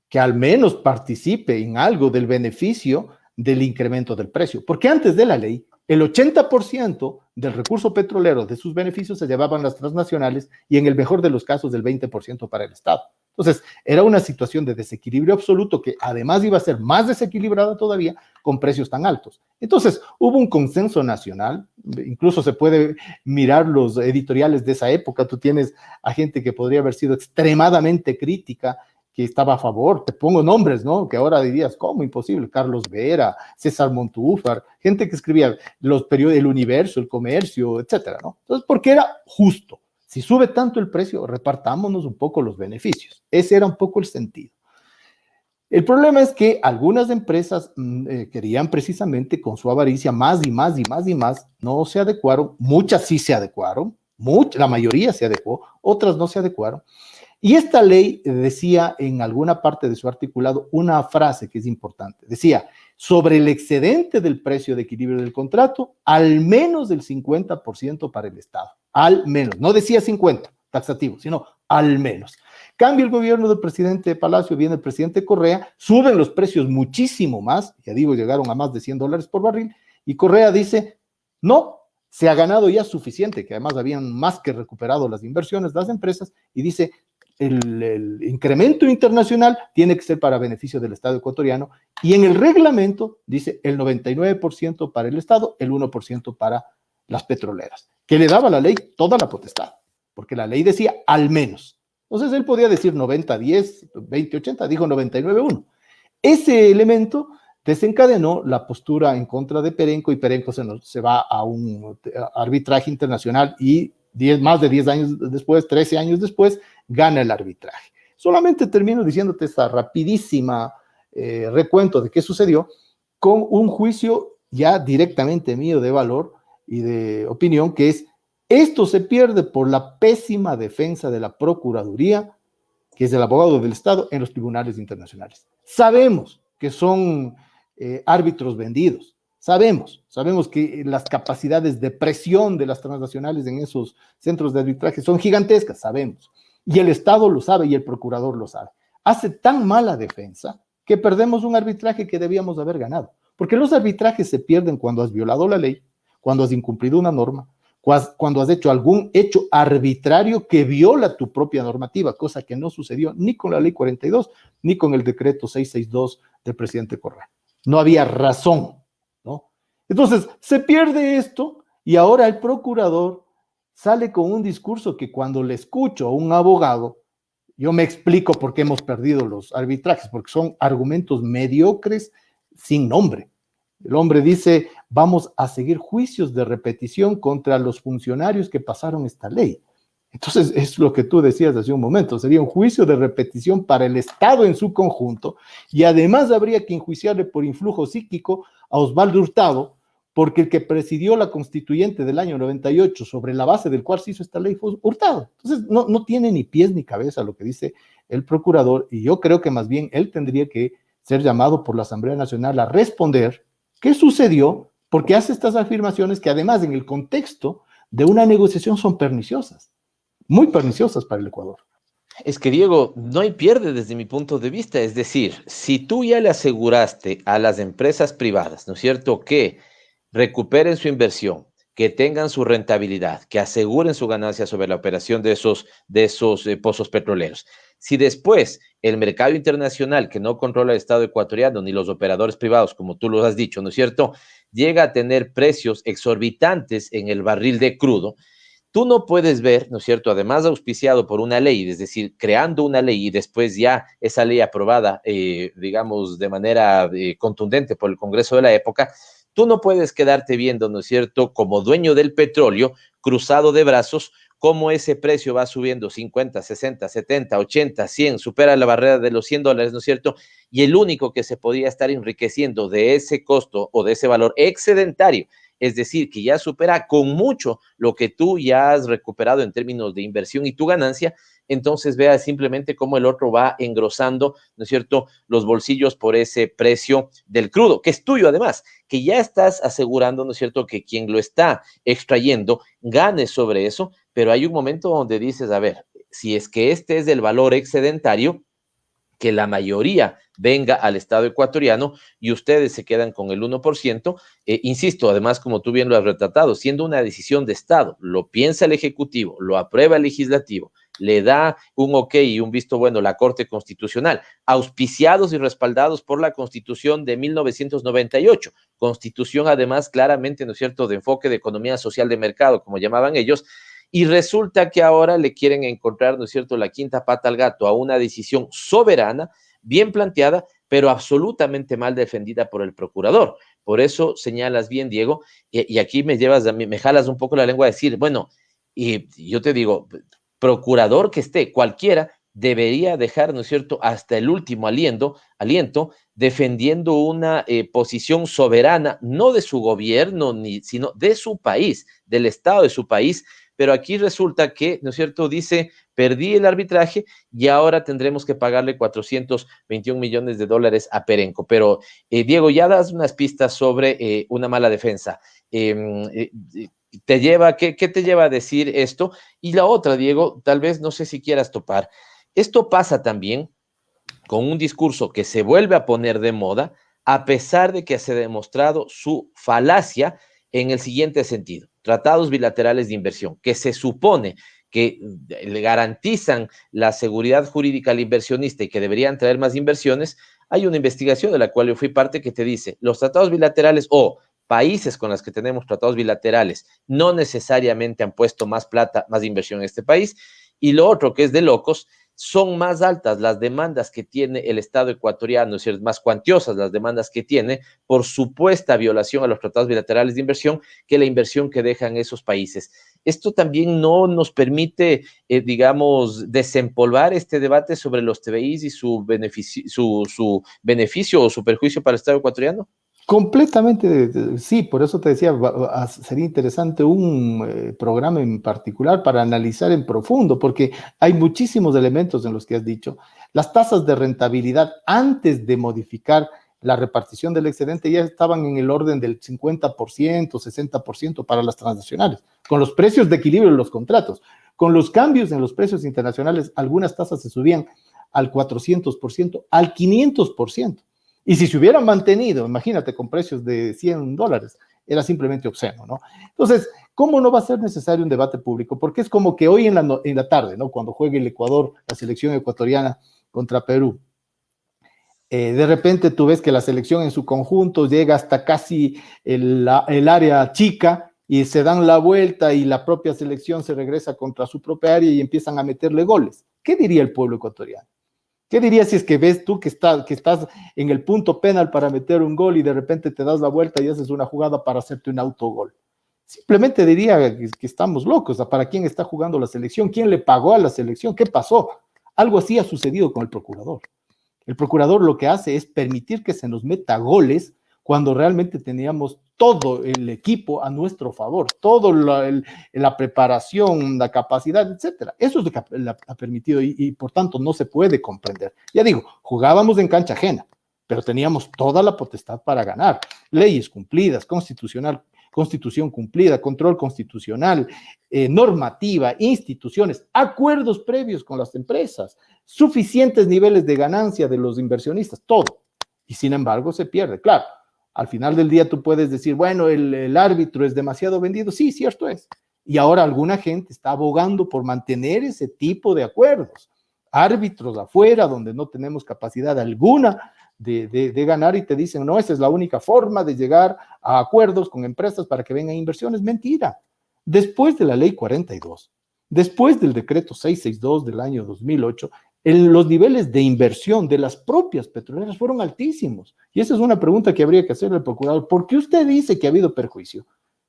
E: que al menos participe en algo del beneficio del incremento del precio, porque antes de la ley, el 80% del recurso petrolero de sus beneficios se llevaban las transnacionales y en el mejor de los casos el 20% para el Estado. Entonces, era una situación de desequilibrio absoluto que además iba a ser más desequilibrada todavía con precios tan altos. Entonces, hubo un consenso nacional, incluso se puede mirar los editoriales de esa época, tú tienes a gente que podría haber sido extremadamente crítica, que estaba a favor, te pongo nombres, ¿no? Que ahora dirías, ¿cómo? Imposible. Carlos Vera, César Montúfar, gente que escribía los periódicos, El Universo, El Comercio, etcétera, ¿no? Entonces, porque era justo. Si sube tanto el precio, repartámonos un poco los beneficios. Ese era un poco el sentido. El problema es que algunas empresas querían precisamente con su avaricia más y más y más y más, no se adecuaron, muchas sí se adecuaron, la mayoría se adecuó, otras no se adecuaron. Y esta ley decía en alguna parte de su articulado una frase que es importante. Decía, sobre el excedente del precio de equilibrio del contrato, al menos del 50% para el Estado. Al menos. No decía 50, taxativo, sino al menos. Cambia el gobierno del presidente Palacio, viene el presidente Correa, suben los precios muchísimo más, ya digo, llegaron a más de $100 por barril, y Correa dice, no, se ha ganado ya suficiente, que además habían más que recuperado las inversiones, las empresas, y dice, el incremento internacional tiene que ser para beneficio del Estado ecuatoriano y en el reglamento dice el 99% para el Estado, el 1% para las petroleras, que le daba la ley toda la potestad, porque la ley decía al menos. Entonces él podía decir 90-10, 20-80, dijo 99-1. Ese elemento desencadenó la postura en contra de Perenco y Perenco se va a un arbitraje internacional y más de 10 años después, 13 años después, gana el arbitraje. Solamente termino diciéndote esta rapidísima recuento de qué sucedió con un juicio ya directamente mío de valor y de opinión, que es: esto se pierde por la pésima defensa de la Procuraduría, que es el abogado del Estado, en los tribunales internacionales. Sabemos que son árbitros vendidos, sabemos que las capacidades de presión de las transnacionales en esos centros de arbitraje son gigantescas, sabemos, y el Estado lo sabe y el procurador lo sabe. Hace tan mala defensa que perdemos un arbitraje que debíamos haber ganado, porque los arbitrajes se pierden cuando has violado la ley, cuando has incumplido una norma, cuando has hecho algún hecho arbitrario que viola tu propia normativa, cosa que no sucedió ni con la ley 42, ni con el decreto 662 del presidente Correa. No había razón, ¿no? Entonces, se pierde esto y ahora el procurador sale con un discurso que cuando le escucho a un abogado, yo me explico por qué hemos perdido los arbitrajes, porque son argumentos mediocres sin nombre. El hombre dice: vamos a seguir juicios de repetición contra los funcionarios que pasaron esta ley. Entonces, es lo que tú decías hace un momento, sería un juicio de repetición para el Estado en su conjunto, y además habría que enjuiciarle por influjo psíquico a Osvaldo Hurtado, porque el que presidió la constituyente del año 98, sobre la base del cual se hizo esta ley, fue Hurtado. Entonces, no tiene ni pies ni cabeza lo que dice el procurador, y yo creo que más bien él tendría que ser llamado por la Asamblea Nacional a responder qué sucedió, porque hace estas afirmaciones que además en el contexto de una negociación son perniciosas, muy perniciosas para el Ecuador.
D: Es que, Diego, no hay pierde desde mi punto de vista. Es decir, si tú ya le aseguraste a las empresas privadas, ¿no es cierto?, que recuperen su inversión, que tengan su rentabilidad, que aseguren su ganancia sobre la operación de esos pozos petroleros. Si después el mercado internacional, que no controla el Estado ecuatoriano ni los operadores privados, como tú lo has dicho, ¿no es cierto?, llega a tener precios exorbitantes en el barril de crudo, tú no puedes ver, ¿no es cierto?, además auspiciado por una ley, es decir, creando una ley y después ya esa ley aprobada, digamos, de manera contundente por el Congreso de la época, tú no puedes quedarte viendo, ¿no es cierto?, como dueño del petróleo, cruzado de brazos, cómo ese precio va subiendo 50, 60, 70, 80, 100, supera la barrera de los $100, ¿no es cierto? Y el único que se podía estar enriqueciendo de ese costo o de ese valor excedentario, es decir, que ya supera con mucho lo que tú ya has recuperado en términos de inversión y tu ganancia, entonces vea simplemente cómo el otro va engrosando, ¿no es cierto?, los bolsillos por ese precio del crudo, que es tuyo además, que ya estás asegurando, ¿no es cierto?, que quien lo está extrayendo gane sobre eso, pero hay un momento donde dices, a ver, si es que este es el valor excedentario, que la mayoría venga al Estado ecuatoriano y ustedes se quedan con el 1%. Insisto, además, como tú bien lo has retratado, siendo una decisión de Estado, lo piensa el Ejecutivo, lo aprueba el Legislativo, le da un ok y un visto bueno la Corte Constitucional, auspiciados y respaldados por la Constitución de 1998, Constitución además claramente, ¿no es cierto?, de enfoque de economía social de mercado, como llamaban ellos. Y resulta que ahora le quieren encontrar, ¿no es cierto?, la quinta pata al gato a una decisión soberana, bien planteada, pero absolutamente mal defendida por el procurador. Por eso señalas bien, Diego, y aquí me jalas un poco la lengua a decir, bueno, y yo te digo, procurador que esté, cualquiera, debería dejar, ¿no es cierto?, hasta el último aliento defendiendo una posición soberana, no de su gobierno, sino de su país, del Estado de su país. Pero aquí resulta que, ¿no es cierto?, dice, perdí el arbitraje y ahora tendremos que pagarle $421 millones a Perenco. Pero, Diego, ya das unas pistas sobre una mala defensa. ¿Qué te lleva a decir esto? Y la otra, Diego, tal vez no sé si quieras topar. Esto pasa también con un discurso que se vuelve a poner de moda, a pesar de que se ha demostrado su falacia en el siguiente sentido: tratados bilaterales de inversión, que se supone que le garantizan la seguridad jurídica al inversionista y que deberían traer más inversiones. Hay una investigación de la cual yo fui parte que te dice, los tratados bilaterales o países con los que tenemos tratados bilaterales no necesariamente han puesto más plata, más inversión en este país, Y lo otro que es de locos, son más altas las demandas que tiene el Estado ecuatoriano, es decir, más cuantiosas las demandas que tiene por supuesta violación a los tratados bilaterales de inversión que la inversión que dejan esos países. Esto también no nos permite, digamos, desempolvar este debate sobre los TBIs y su beneficio o su perjuicio para el Estado ecuatoriano.
E: Completamente, sí, por eso te decía, sería interesante un programa en particular para analizar en profundo, porque hay muchísimos elementos en los que has dicho. Las tasas de rentabilidad antes de modificar la repartición del excedente ya estaban en el orden del 50%, 60% para las transnacionales, con los precios de equilibrio de los contratos. Con los cambios en los precios internacionales, algunas tasas se subían al 400%, al 500%. Y si se hubieran mantenido, imagínate, con precios de $100, era simplemente obsceno, ¿no? Entonces, ¿cómo no va a ser necesario un debate público? Porque es como que hoy en la tarde, ¿no? Cuando juegue el Ecuador, la selección ecuatoriana contra Perú, de repente tú ves que la selección en su conjunto llega hasta casi el área chica y se dan la vuelta y la propia selección se regresa contra su propia área y empiezan a meterle goles. ¿Qué diría el pueblo ecuatoriano? ¿Qué dirías si es que ves tú que estás en el punto penal para meter un gol y de repente te das la vuelta y haces una jugada para hacerte un autogol? Simplemente diría que estamos locos. ¿Para quién está jugando la selección? ¿Quién le pagó a la selección? ¿Qué pasó? Algo así ha sucedido con el procurador. El procurador lo que hace es permitir que se nos meta goles cuando realmente teníamos todo el equipo a nuestro favor, toda la preparación, la capacidad, etcétera. Eso es lo que ha permitido y por tanto no se puede comprender. Ya digo, jugábamos en cancha ajena, pero teníamos toda la potestad para ganar. Leyes cumplidas, constitución cumplida, control constitucional, normativa, instituciones, acuerdos previos con las empresas, suficientes niveles de ganancia de los inversionistas, todo. Y sin embargo se pierde, claro. Al final del día tú puedes decir, bueno, el árbitro es demasiado vendido. Sí, cierto es. Y ahora alguna gente está abogando por mantener ese tipo de acuerdos. Árbitros afuera donde no tenemos capacidad alguna de ganar y te dicen, no, esa es la única forma de llegar a acuerdos con empresas para que vengan inversiones. Mentira. Después de la ley 42, después del decreto 662 del año 2008, los niveles de inversión de las propias petroleras fueron altísimos. Y esa es una pregunta que habría que hacerle al procurador. ¿Por qué usted dice que ha habido perjuicio?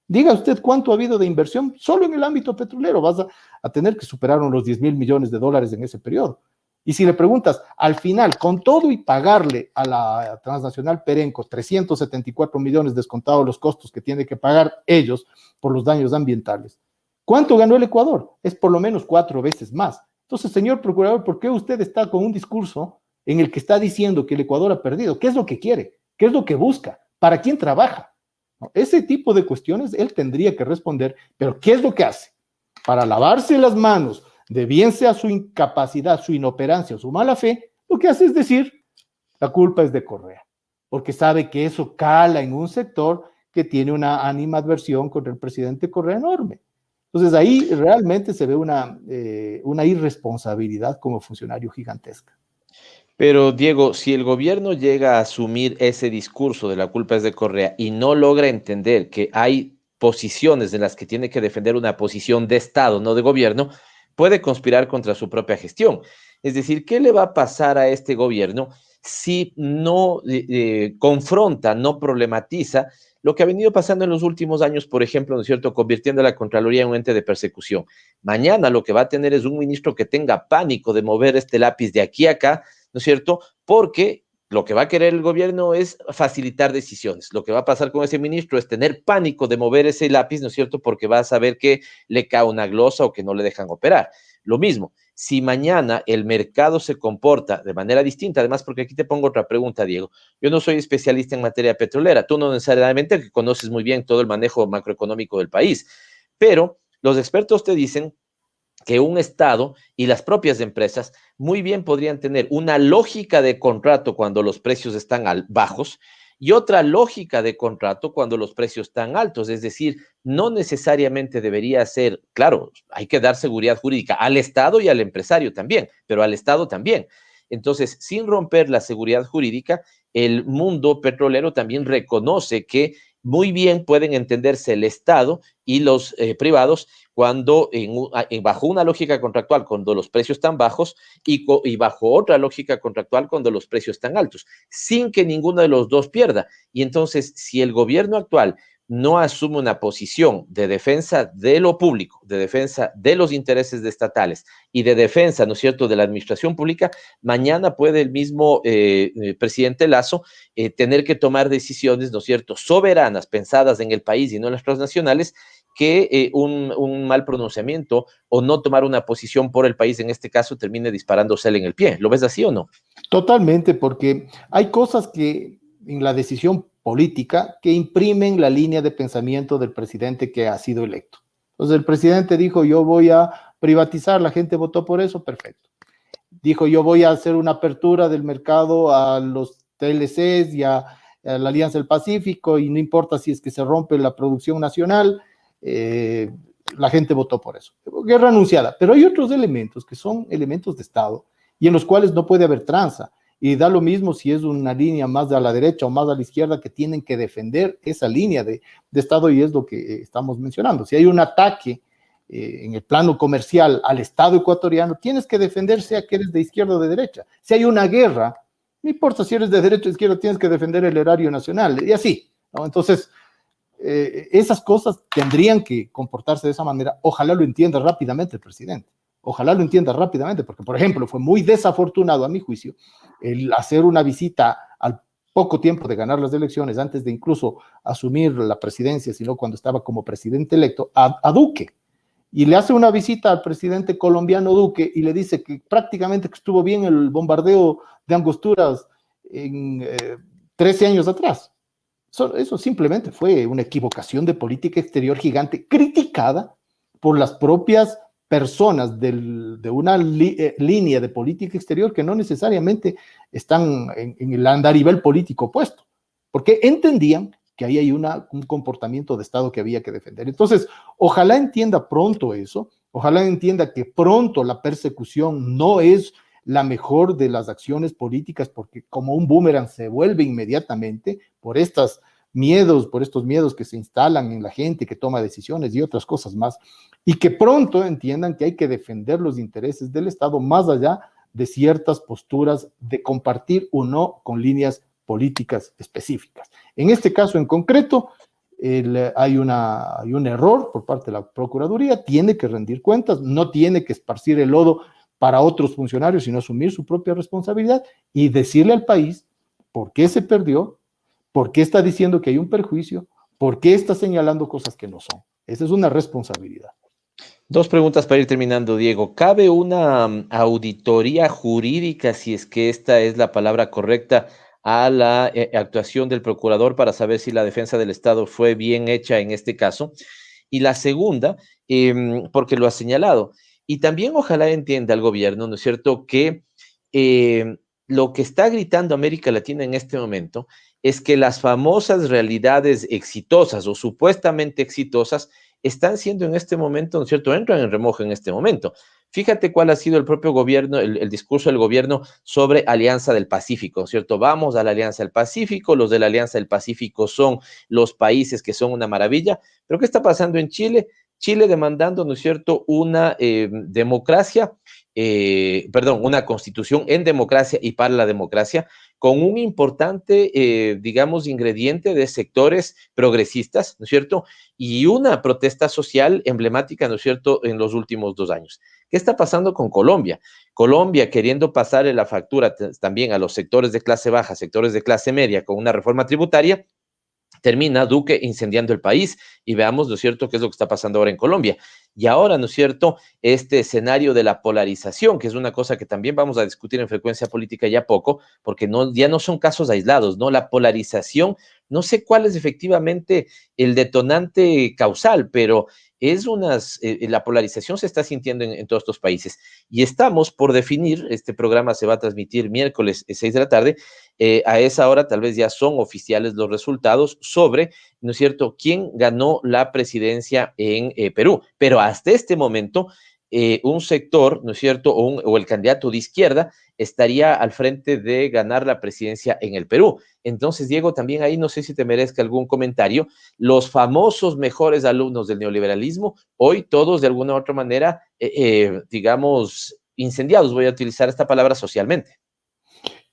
E: Diga usted cuánto ha habido de inversión solo en el ámbito petrolero. Vas a tener que superar los 10,000 millones de dólares en ese periodo. Y si le preguntas, al final, con todo y pagarle a la transnacional Perenco 374 millones descontados los costos que tiene que pagar ellos por los daños ambientales, ¿cuánto ganó el Ecuador? Es por lo menos 4 veces más. Entonces, señor procurador, ¿por qué usted está con un discurso en el que está diciendo que el Ecuador ha perdido? ¿Qué es lo que quiere? ¿Qué es lo que busca? ¿Para quién trabaja? ¿No? Ese tipo de cuestiones él tendría que responder, pero ¿qué es lo que hace? Para lavarse las manos de bien sea su incapacidad, su inoperancia o su mala fe, lo que hace es decir, la culpa es de Correa, porque sabe que eso cala en un sector que tiene una animadversión contra el presidente Correa enorme. Entonces ahí realmente se ve una irresponsabilidad como funcionario gigantesca.
D: Pero Diego, si el gobierno llega a asumir ese discurso de la culpa es de Correa y no logra entender que hay posiciones en las que tiene que defender una posición de Estado, no de gobierno, puede conspirar contra su propia gestión. Es decir, ¿qué le va a pasar a este gobierno si no confronta, no problematiza lo que ha venido pasando en los últimos años, por ejemplo, ¿no es cierto?, convirtiendo a la Contraloría en un ente de persecución? Mañana lo que va a tener es un ministro que tenga pánico de mover este lápiz de aquí a acá, ¿no es cierto?, porque lo que va a querer el gobierno es facilitar decisiones. Lo que va a pasar con ese ministro es tener pánico de mover ese lápiz, ¿no es cierto?, porque va a saber que le cae una glosa o que no le dejan operar. Lo mismo, si mañana el mercado se comporta de manera distinta, además, porque aquí te pongo otra pregunta, Diego. Yo no soy especialista en materia petrolera, tú no necesariamente, que conoces muy bien todo el manejo macroeconómico del país, pero los expertos te dicen que un Estado y las propias empresas muy bien podrían tener una lógica de contrato cuando los precios están bajos y otra lógica de contrato cuando los precios están altos. Es decir, no necesariamente debería ser, claro, hay que dar seguridad jurídica al Estado y al empresario también, pero al Estado también. Entonces, sin romper la seguridad jurídica, el mundo petrolero también reconoce que muy bien pueden entenderse el Estado y los privados cuando bajo una lógica contractual, cuando los precios están bajos y bajo otra lógica contractual cuando los precios están altos, sin que ninguno de los dos pierda. Y entonces, si el gobierno actual no asume una posición de defensa de lo público, de defensa de los intereses estatales y de defensa, ¿no es cierto?, de la administración pública, mañana puede el mismo presidente Lasso tener que tomar decisiones, ¿no es cierto?, soberanas, pensadas en el país y no en las transnacionales, que un mal pronunciamiento o no tomar una posición por el país, en este caso, termine disparándose en el pie. ¿Lo ves así o no?
E: Totalmente, porque hay cosas que en la decisión política que imprimen la línea de pensamiento del presidente que ha sido electo. Entonces el presidente dijo, yo voy a privatizar, la gente votó por eso, perfecto. Dijo, yo voy a hacer una apertura del mercado a los TLCs y a la Alianza del Pacífico, y no importa si es que se rompe la producción nacional, la gente votó por eso. Guerra anunciada. Pero hay otros elementos que son elementos de Estado y en los cuales no puede haber tranza. Y da lo mismo si es una línea más a la derecha o más a la izquierda, que tienen que defender esa línea de Estado, y es lo que estamos mencionando. Si hay un ataque en el plano comercial al Estado ecuatoriano, tienes que defender, sea que eres de izquierda o de derecha. Si hay una guerra, no importa si eres de derecha o izquierda, tienes que defender el erario nacional, y así, ¿no? Entonces, esas cosas tendrían que comportarse de esa manera. Ojalá lo entienda rápidamente el presidente. Ojalá lo entienda rápidamente, porque, por ejemplo, fue muy desafortunado, a mi juicio, el hacer una visita al poco tiempo de ganar las elecciones, antes de incluso asumir la presidencia, sino cuando estaba como presidente electo, a Duque. Y le hace una visita al presidente colombiano Duque y le dice que prácticamente que estuvo bien el bombardeo de Angosturas en 13 años atrás. Eso simplemente fue una equivocación de política exterior gigante, criticada por las propias personas de una línea de política exterior que no necesariamente están en el andarivel político opuesto, porque entendían que ahí hay un comportamiento de Estado que había que defender. Entonces, ojalá entienda pronto eso, ojalá entienda que pronto la persecución no es la mejor de las acciones políticas, porque como un boomerang se vuelve inmediatamente por estos miedos que se instalan en la gente que toma decisiones y otras cosas más, y que pronto entiendan que hay que defender los intereses del Estado más allá de ciertas posturas de compartir o no con líneas políticas específicas. En este caso en concreto, hay un error por parte de la Procuraduría, tiene que rendir cuentas, no tiene que esparcir el lodo para otros funcionarios, sino asumir su propia responsabilidad y decirle al país por qué se perdió, por qué está diciendo que hay un perjuicio, por qué está señalando cosas que no son. Esa es una responsabilidad.
D: Dos preguntas para ir terminando, Diego. ¿Cabe una auditoría jurídica, si es que esta es la palabra correcta, a la actuación del procurador para saber si la defensa del Estado fue bien hecha en este caso? Y la segunda, porque lo ha señalado, y también ojalá entienda el gobierno, ¿no es cierto?, que lo que está gritando América Latina en este momento es que las famosas realidades exitosas o supuestamente exitosas están siendo en este momento, ¿no es cierto?, entran en remojo en este momento. Fíjate cuál ha sido el propio gobierno, el discurso del gobierno sobre Alianza del Pacífico, ¿no es cierto? Vamos a la Alianza del Pacífico, los de la Alianza del Pacífico son los países que son una maravilla, pero ¿qué está pasando en Chile? Chile demandando, ¿no es cierto?, una una constitución en democracia y para la democracia, con un importante, digamos, ingrediente de sectores progresistas, ¿no es cierto?, y una protesta social emblemática, ¿no es cierto?, en los últimos 2 años. ¿Qué está pasando con Colombia? Colombia queriendo pasarle la factura también a los sectores de clase baja, sectores de clase media, con una reforma tributaria. Termina Duque incendiando el país y veamos, ¿no es cierto?, qué es lo que está pasando ahora en Colombia. Y ahora, ¿no es cierto?, este escenario de la polarización, que es una cosa que también vamos a discutir en Frecuencia Política ya poco, porque ya no son casos aislados, ¿no? La polarización, no sé cuál es efectivamente el detonante causal, pero la polarización se está sintiendo en todos estos países. Y estamos por definir, este programa se va a transmitir miércoles 6 de la tarde, a esa hora tal vez ya son oficiales los resultados sobre, ¿no es cierto?, quién ganó la presidencia en Perú. Pero hasta este momento un sector, ¿no es cierto?, o el candidato de izquierda estaría al frente de ganar la presidencia en el Perú. Entonces, Diego, también ahí no sé si te merezca algún comentario. Los famosos mejores alumnos del neoliberalismo, hoy todos de alguna u otra manera, digamos, incendiados, voy a utilizar esta palabra, socialmente.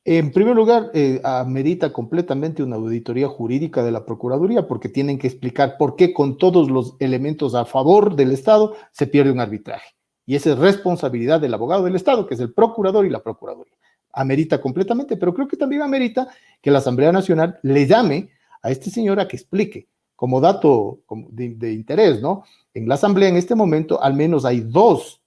E: En primer lugar, amerita completamente una auditoría jurídica de la Procuraduría, porque tienen que explicar por qué con todos los elementos a favor del Estado se pierde un arbitraje. Y esa es responsabilidad del abogado del Estado, que es el procurador y la Procuraduría. Amerita completamente, pero creo que también amerita que la Asamblea Nacional le llame a este señor a que explique, como dato de interés, ¿no? En la Asamblea en este momento al menos hay 2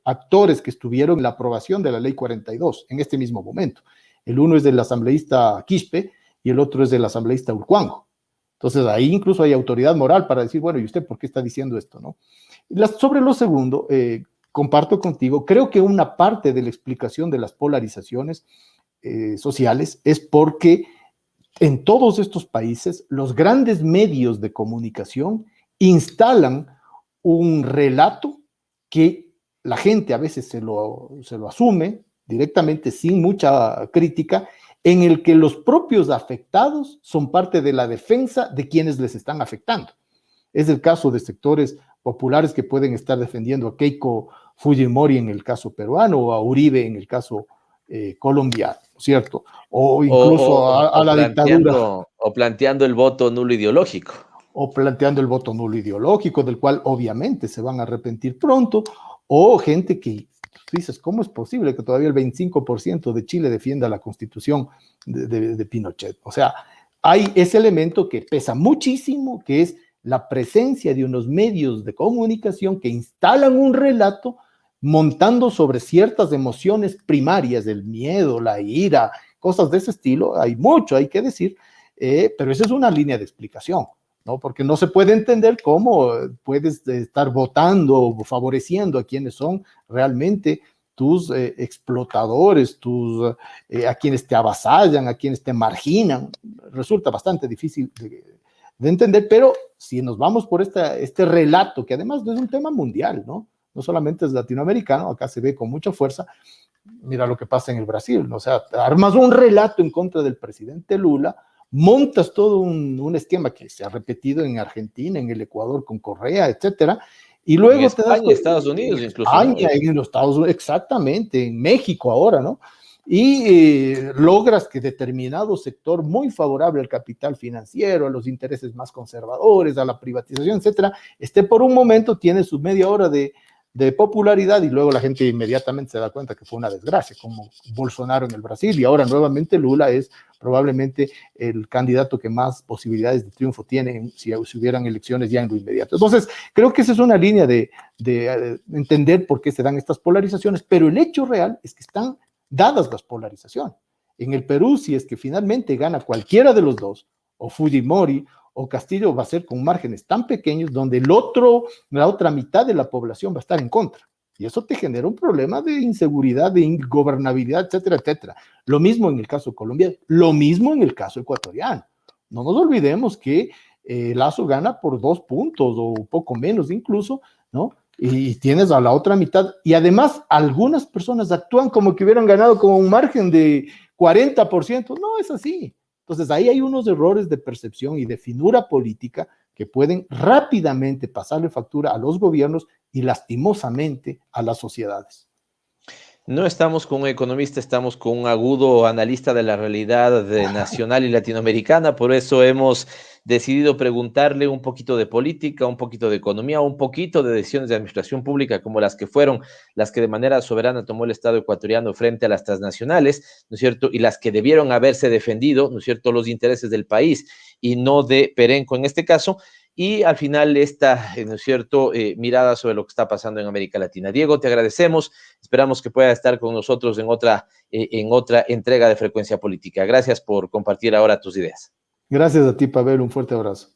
E: actores que estuvieron en la aprobación de la Ley 42 en este mismo momento. El uno es del asambleísta Quispe y el otro es del asambleísta Urcuango. Entonces ahí incluso hay autoridad moral para decir, bueno, ¿y usted por qué está diciendo esto, no? Sobre lo segundo, comparto contigo, creo que una parte de la explicación de las polarizaciones sociales es porque en todos estos países los grandes medios de comunicación instalan un relato que la gente a veces se lo asume directamente sin mucha crítica, en el que los propios afectados son parte de la defensa de quienes les están afectando. Es el caso de sectores populares que pueden estar defendiendo a Keiko Fujimori en el caso peruano o a Uribe en el caso colombiano, ¿cierto? O incluso a la dictadura.
D: O planteando el voto nulo ideológico.
E: O planteando el voto nulo ideológico, del cual obviamente se van a arrepentir pronto, o gente que dices, ¿cómo es posible que todavía el 25% de Chile defienda la constitución de Pinochet? O sea, hay ese elemento que pesa muchísimo, que es la presencia de unos medios de comunicación que instalan un relato montando sobre ciertas emociones primarias, del miedo, la ira, cosas de ese estilo. Hay mucho, hay que decir, pero esa es una línea de explicación, ¿no? Porque no se puede entender cómo puedes estar votando o favoreciendo a quienes son realmente tus explotadores, a quienes te avasallan, a quienes te marginan. Resulta bastante difícil de entender, pero si nos vamos por este relato, que además no es un tema mundial, ¿no? No solamente es latinoamericano, acá se ve con mucha fuerza. Mira lo que pasa en el Brasil, ¿no? O sea, armas un relato en contra del presidente Lula, montas todo un esquema que se ha repetido en Argentina, en el Ecuador con Correa, etcétera, y luego
D: en España, Estados Unidos incluso.
E: España, en los Estados Unidos, exactamente, en México ahora, ¿no? Y logras que determinado sector muy favorable al capital financiero, a los intereses más conservadores, a la privatización, etcétera, por un momento, tiene su media hora de popularidad y luego la gente inmediatamente se da cuenta que fue una desgracia, como Bolsonaro en el Brasil, y ahora nuevamente Lula es probablemente el candidato que más posibilidades de triunfo tiene si hubieran elecciones ya en lo inmediato. Entonces, creo que esa es una línea de entender por qué se dan estas polarizaciones, pero el hecho real es que están dadas las polarizaciones. En el Perú, si es que finalmente gana cualquiera de los dos, o Fujimori o Castillo, va a ser con márgenes tan pequeños donde la otra mitad de la población va a estar en contra. Y eso te genera un problema de inseguridad, de ingobernabilidad, etcétera, etcétera. Lo mismo en el caso colombiano, lo mismo en el caso ecuatoriano. No nos olvidemos que Lazo gana por 2 puntos o poco menos incluso, ¿no? Y tienes a la otra mitad. Y además, algunas personas actúan como que hubieran ganado con un margen de 40%. No es así. Entonces, ahí hay unos errores de percepción y de finura política que pueden rápidamente pasarle factura a los gobiernos y lastimosamente a las sociedades.
D: No estamos con un economista, estamos con un agudo analista de la realidad nacional y latinoamericana, por eso hemos decidido preguntarle un poquito de política, un poquito de economía, un poquito de decisiones de administración pública como las que fueron las que de manera soberana tomó el Estado ecuatoriano frente a las transnacionales, ¿no es cierto? Y las que debieron haberse defendido, ¿no es cierto?, los intereses del país y no de Perenco en este caso. Y al final esta, ¿no es cierto?, mirada sobre lo que está pasando en América Latina. Diego, te agradecemos. Esperamos que pueda estar con nosotros en otra entrega de Frecuencia Política. Gracias por compartir ahora tus ideas.
E: Gracias a ti, Pavel. Un fuerte abrazo.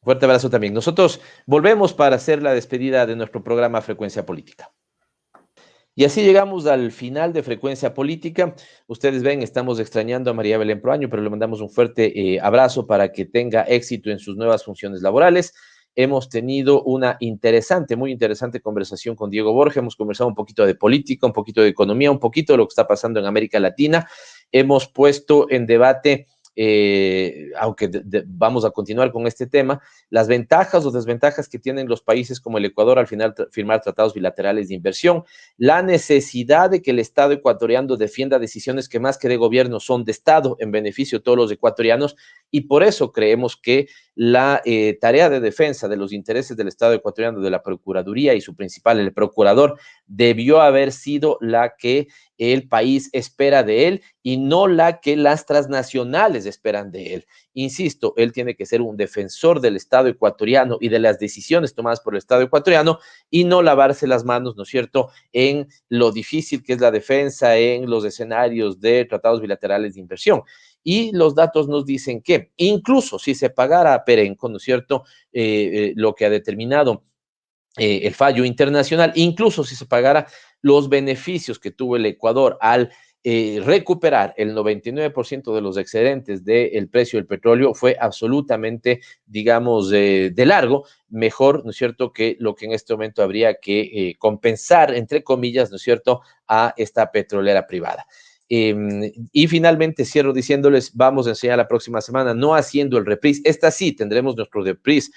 D: Fuerte abrazo también. Nosotros volvemos para hacer la despedida de nuestro programa Frecuencia Política. Y así llegamos al final de Frecuencia Política. Ustedes ven, estamos extrañando a María Belén Proaño, pero le mandamos un fuerte abrazo para que tenga éxito en sus nuevas funciones laborales. hemos tenido una interesante, muy interesante conversación con Diego Borja. Hemos conversado un poquito de política, un poquito de economía, un poquito de lo que está pasando en América Latina. Hemos puesto en debate, aunque vamos a continuar con este tema, las ventajas o desventajas que tienen los países como el Ecuador al final firmar tratados bilaterales de inversión, la necesidad de que el Estado ecuatoriano defienda decisiones que más que de gobierno son de Estado en beneficio de todos los ecuatorianos, y por eso creemos que la tarea de defensa de los intereses del Estado ecuatoriano, de la Procuraduría y su principal, el procurador, debió haber sido la que el país espera de él y no la que las transnacionales esperan de él. Insisto, él tiene que ser un defensor del Estado ecuatoriano y de las decisiones tomadas por el Estado ecuatoriano y no lavarse las manos, ¿no es cierto?, en lo difícil que es la defensa en los escenarios de tratados bilaterales de inversión. Y los datos nos dicen que incluso si se pagara a Perenco, ¿no es cierto?, lo que ha determinado el fallo internacional, incluso si se pagara los beneficios que tuvo el Ecuador al recuperar el 99% de los excedentes del precio del petróleo, fue absolutamente, digamos, de largo, mejor, ¿no es cierto?, que lo que en este momento habría que compensar, entre comillas, ¿no es cierto?, a esta petrolera privada. Y finalmente cierro diciéndoles, vamos a enseñar la próxima semana, no haciendo el reprise. Esta sí, tendremos nuestro reprise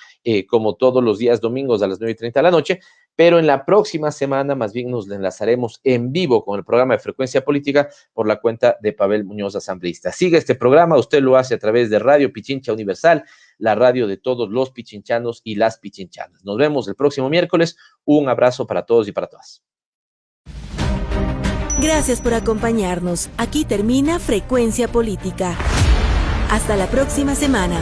D: como todos los días domingos a las 9:30 de la noche, pero en la próxima semana más bien nos enlazaremos en vivo con el programa de Frecuencia Política por la cuenta de Pavel Muñoz, asambleísta. Sigue este programa, usted lo hace a través de Radio Pichincha Universal, la radio de todos los pichinchanos y las pichinchanas. Nos vemos el próximo miércoles. Un abrazo para todos y para todas.
C: Gracias por acompañarnos. Aquí termina Frecuencia Política. Hasta la próxima semana.